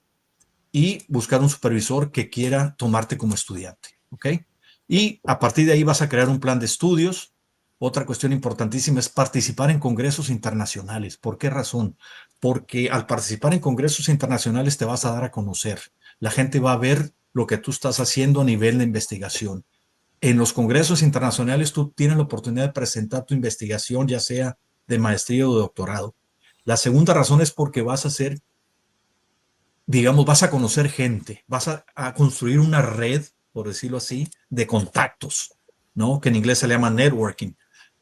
y buscar un supervisor que quiera tomarte como estudiante, ¿ok? Y a partir de ahí vas a crear un plan de estudios. Otra cuestión importantísima es participar en congresos internacionales. ¿Por qué razón? Porque al participar en congresos internacionales te vas a dar a conocer. La gente va a ver lo que tú estás haciendo a nivel de investigación. En los congresos internacionales tú tienes la oportunidad de presentar tu investigación, ya sea de maestría o de doctorado. La segunda razón es porque vas a ser, digamos, vas a conocer gente, vas a construir una red, por decirlo así, de contactos, ¿no? Que en inglés se le llama networking,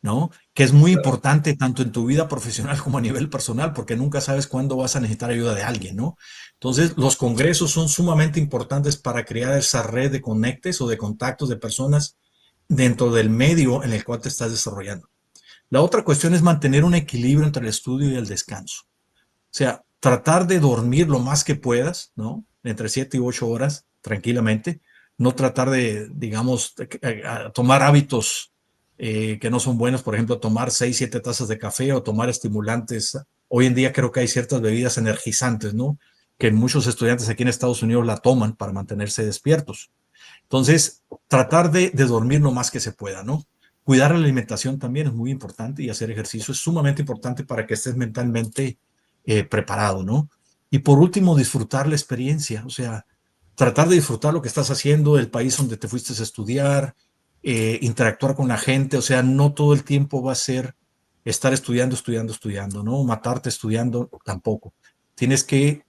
¿no? Que es muy importante tanto en tu vida profesional como a nivel personal, porque nunca sabes cuándo vas a necesitar ayuda de alguien, ¿no? Entonces, los congresos son sumamente importantes para crear esa red de conectes o de contactos de personas dentro del medio en el cual te estás desarrollando. La otra cuestión es mantener un equilibrio entre el estudio y el descanso. O sea, tratar de dormir lo más que puedas, ¿no? Entre 7 y 8 horas, tranquilamente. No tratar de, digamos, tomar hábitos que no son buenos, por ejemplo, tomar 6, 7 tazas de café o tomar estimulantes. Hoy en día creo que hay ciertas bebidas energizantes, ¿no? Que muchos estudiantes aquí en Estados Unidos la toman para mantenerse despiertos. Entonces, tratar de dormir lo más que se pueda, ¿no? Cuidar la alimentación también es muy importante y hacer ejercicio es sumamente importante para que estés mentalmente preparado, ¿no? Y por último, disfrutar la experiencia, o sea, tratar de disfrutar lo que estás haciendo, el país donde te fuiste a estudiar, interactuar con la gente, o sea, no todo el tiempo va a ser estar estudiando, estudiando, estudiando, ¿no? Matarte estudiando tampoco. Tienes que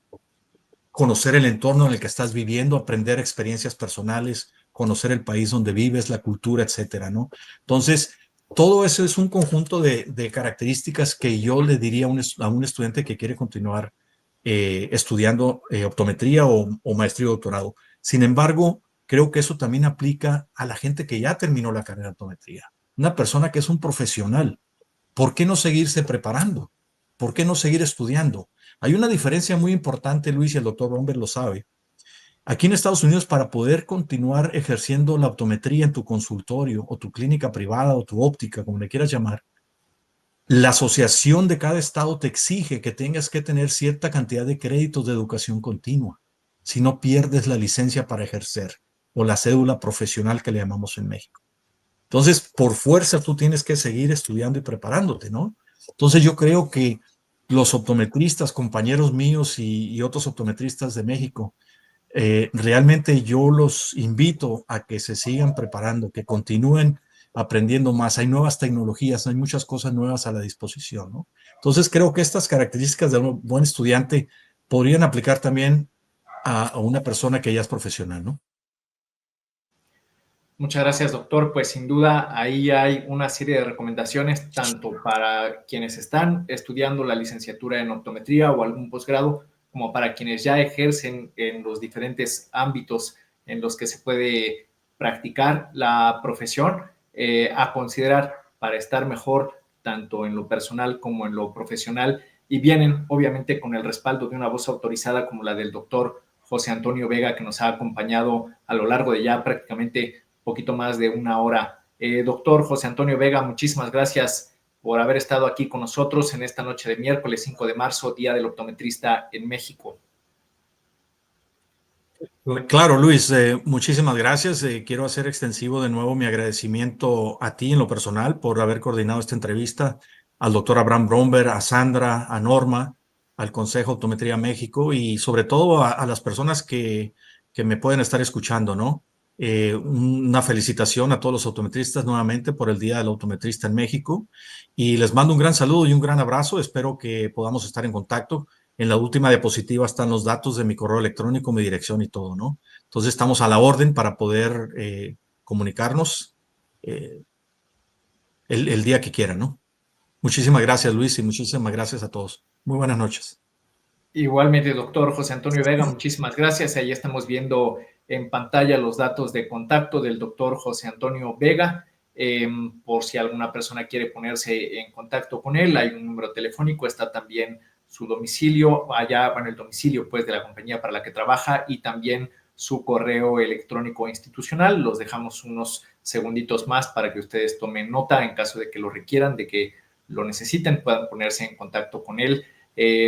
conocer el entorno en el que estás viviendo, aprender experiencias personales, conocer el país donde vives, la cultura, etcétera, ¿no? Entonces, todo eso es un conjunto de características que yo le diría a un estudiante que quiere continuar estudiando optometría o maestría o doctorado. Sin embargo, creo que eso también aplica a la gente que ya terminó la carrera de optometría. Una persona que es un profesional. ¿Por qué no seguirse preparando? ¿Por qué no seguir estudiando? Hay una diferencia muy importante, Luis, y el doctor Romber lo sabe. Aquí en Estados Unidos, para poder continuar ejerciendo la optometría en tu consultorio o tu clínica privada o tu óptica, como le quieras llamar, la asociación de cada estado te exige que tengas que tener cierta cantidad de créditos de educación continua, si no pierdes la licencia para ejercer o la cédula profesional que le llamamos en México. Entonces, por fuerza, tú tienes que seguir estudiando y preparándote, ¿no? Entonces, yo creo que los optometristas, compañeros míos y otros optometristas de México, realmente yo los invito a que se sigan preparando, que continúen aprendiendo más, hay nuevas tecnologías, hay muchas cosas nuevas a la disposición, ¿no? Entonces creo que estas características de un buen estudiante podrían aplicar también a una persona que ya es profesional, ¿no? Muchas gracias, doctor. Pues sin duda ahí hay una serie de recomendaciones tanto para quienes están estudiando la licenciatura en optometría o algún posgrado, como para quienes ya ejercen en los diferentes ámbitos en los que se puede practicar la profesión, a considerar para estar mejor tanto en lo personal como en lo profesional, y vienen obviamente con el respaldo de una voz autorizada como la del doctor José Antonio Vega, que nos ha acompañado a lo largo de ya prácticamente poquito más de una hora. Doctor José Antonio Vega, muchísimas gracias por haber estado aquí con nosotros en esta noche de miércoles 5 de marzo, Día del Optometrista en México. Claro, Luis, muchísimas gracias. Quiero hacer extensivo de nuevo mi agradecimiento a ti en lo personal por haber coordinado esta entrevista, al doctor Abraham Bromberg, a Sandra, a Norma, al Consejo Optometría México y sobre todo a las personas que me pueden estar escuchando, ¿no? Una felicitación a todos los optometristas nuevamente por el Día del Optometrista en México y les mando un gran saludo y un gran abrazo. Espero que podamos estar en contacto. En la última diapositiva están los datos de mi correo electrónico, mi dirección y todo, ¿no? Entonces estamos a la orden para poder comunicarnos eh, el día que quieran, ¿no? Muchísimas gracias, Luis, y muchísimas gracias a todos. Muy buenas noches. Igualmente, doctor José Antonio Vega, muchísimas gracias. Ahí estamos viendo en pantalla los datos de contacto del doctor José Antonio Vega. Por si alguna persona quiere ponerse en contacto con él, hay un número telefónico, está también su domicilio, allá, bueno, el domicilio pues de la compañía para la que trabaja y también su correo electrónico institucional. Los dejamos unos segunditos más para que ustedes tomen nota en caso de que lo requieran, de que lo necesiten, puedan ponerse en contacto con él.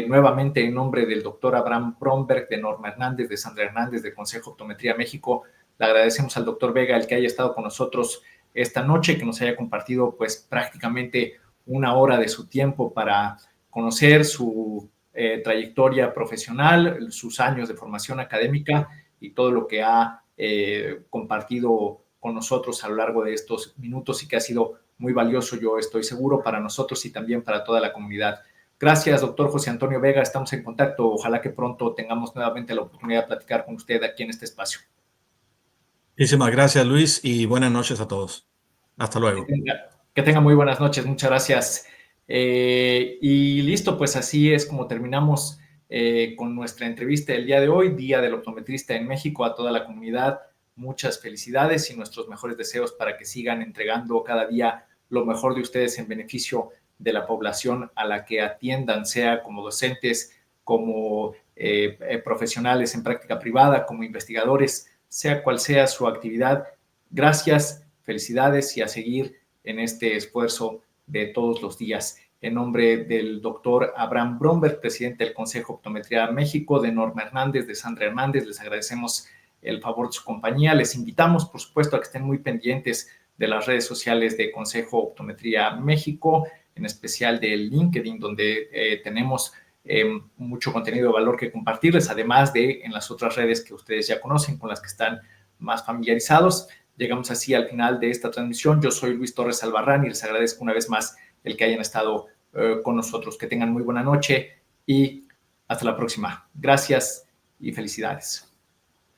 Nuevamente, en nombre del doctor Abraham Bromberg, de Norma Hernández, de Sandra Hernández, de Consejo Optometría México, le agradecemos al doctor Vega el que haya estado con nosotros esta noche, que nos haya compartido pues prácticamente una hora de su tiempo para conocer su trayectoria profesional, sus años de formación académica y todo lo que ha compartido con nosotros a lo largo de estos minutos y que ha sido muy valioso, yo estoy seguro, para nosotros y también para toda la comunidad. Gracias, doctor José Antonio Vega. Estamos en contacto. Ojalá que pronto tengamos nuevamente la oportunidad de platicar con usted aquí en este espacio. Muchísimas gracias, Luis, y buenas noches a todos. Hasta luego. Que tenga muy buenas noches. Muchas gracias. Y listo, pues así es como terminamos con nuestra entrevista el día de hoy, Día del Optometrista en México. A toda la comunidad, muchas felicidades y nuestros mejores deseos para que sigan entregando cada día lo mejor de ustedes en beneficio de la población a la que atiendan, sea como docentes, como profesionales en práctica privada, como investigadores, sea cual sea su actividad. Gracias, felicidades y a seguir en este esfuerzo de todos los días. En nombre del doctor Abraham Bromberg, presidente del Consejo Optometría México, de Norma Hernández, de Sandra Hernández, les agradecemos el favor de su compañía. Les invitamos, por supuesto, a que estén muy pendientes de las redes sociales de Consejo Optometría México, en especial del LinkedIn, donde tenemos mucho contenido de valor que compartirles, además de en las otras redes que ustedes ya conocen, con las que están más familiarizados. Llegamos así al final de esta transmisión. Yo soy Luis Torres Albarrán y les agradezco una vez más el que hayan estado con nosotros. Que tengan muy buena noche y hasta la próxima. Gracias y felicidades.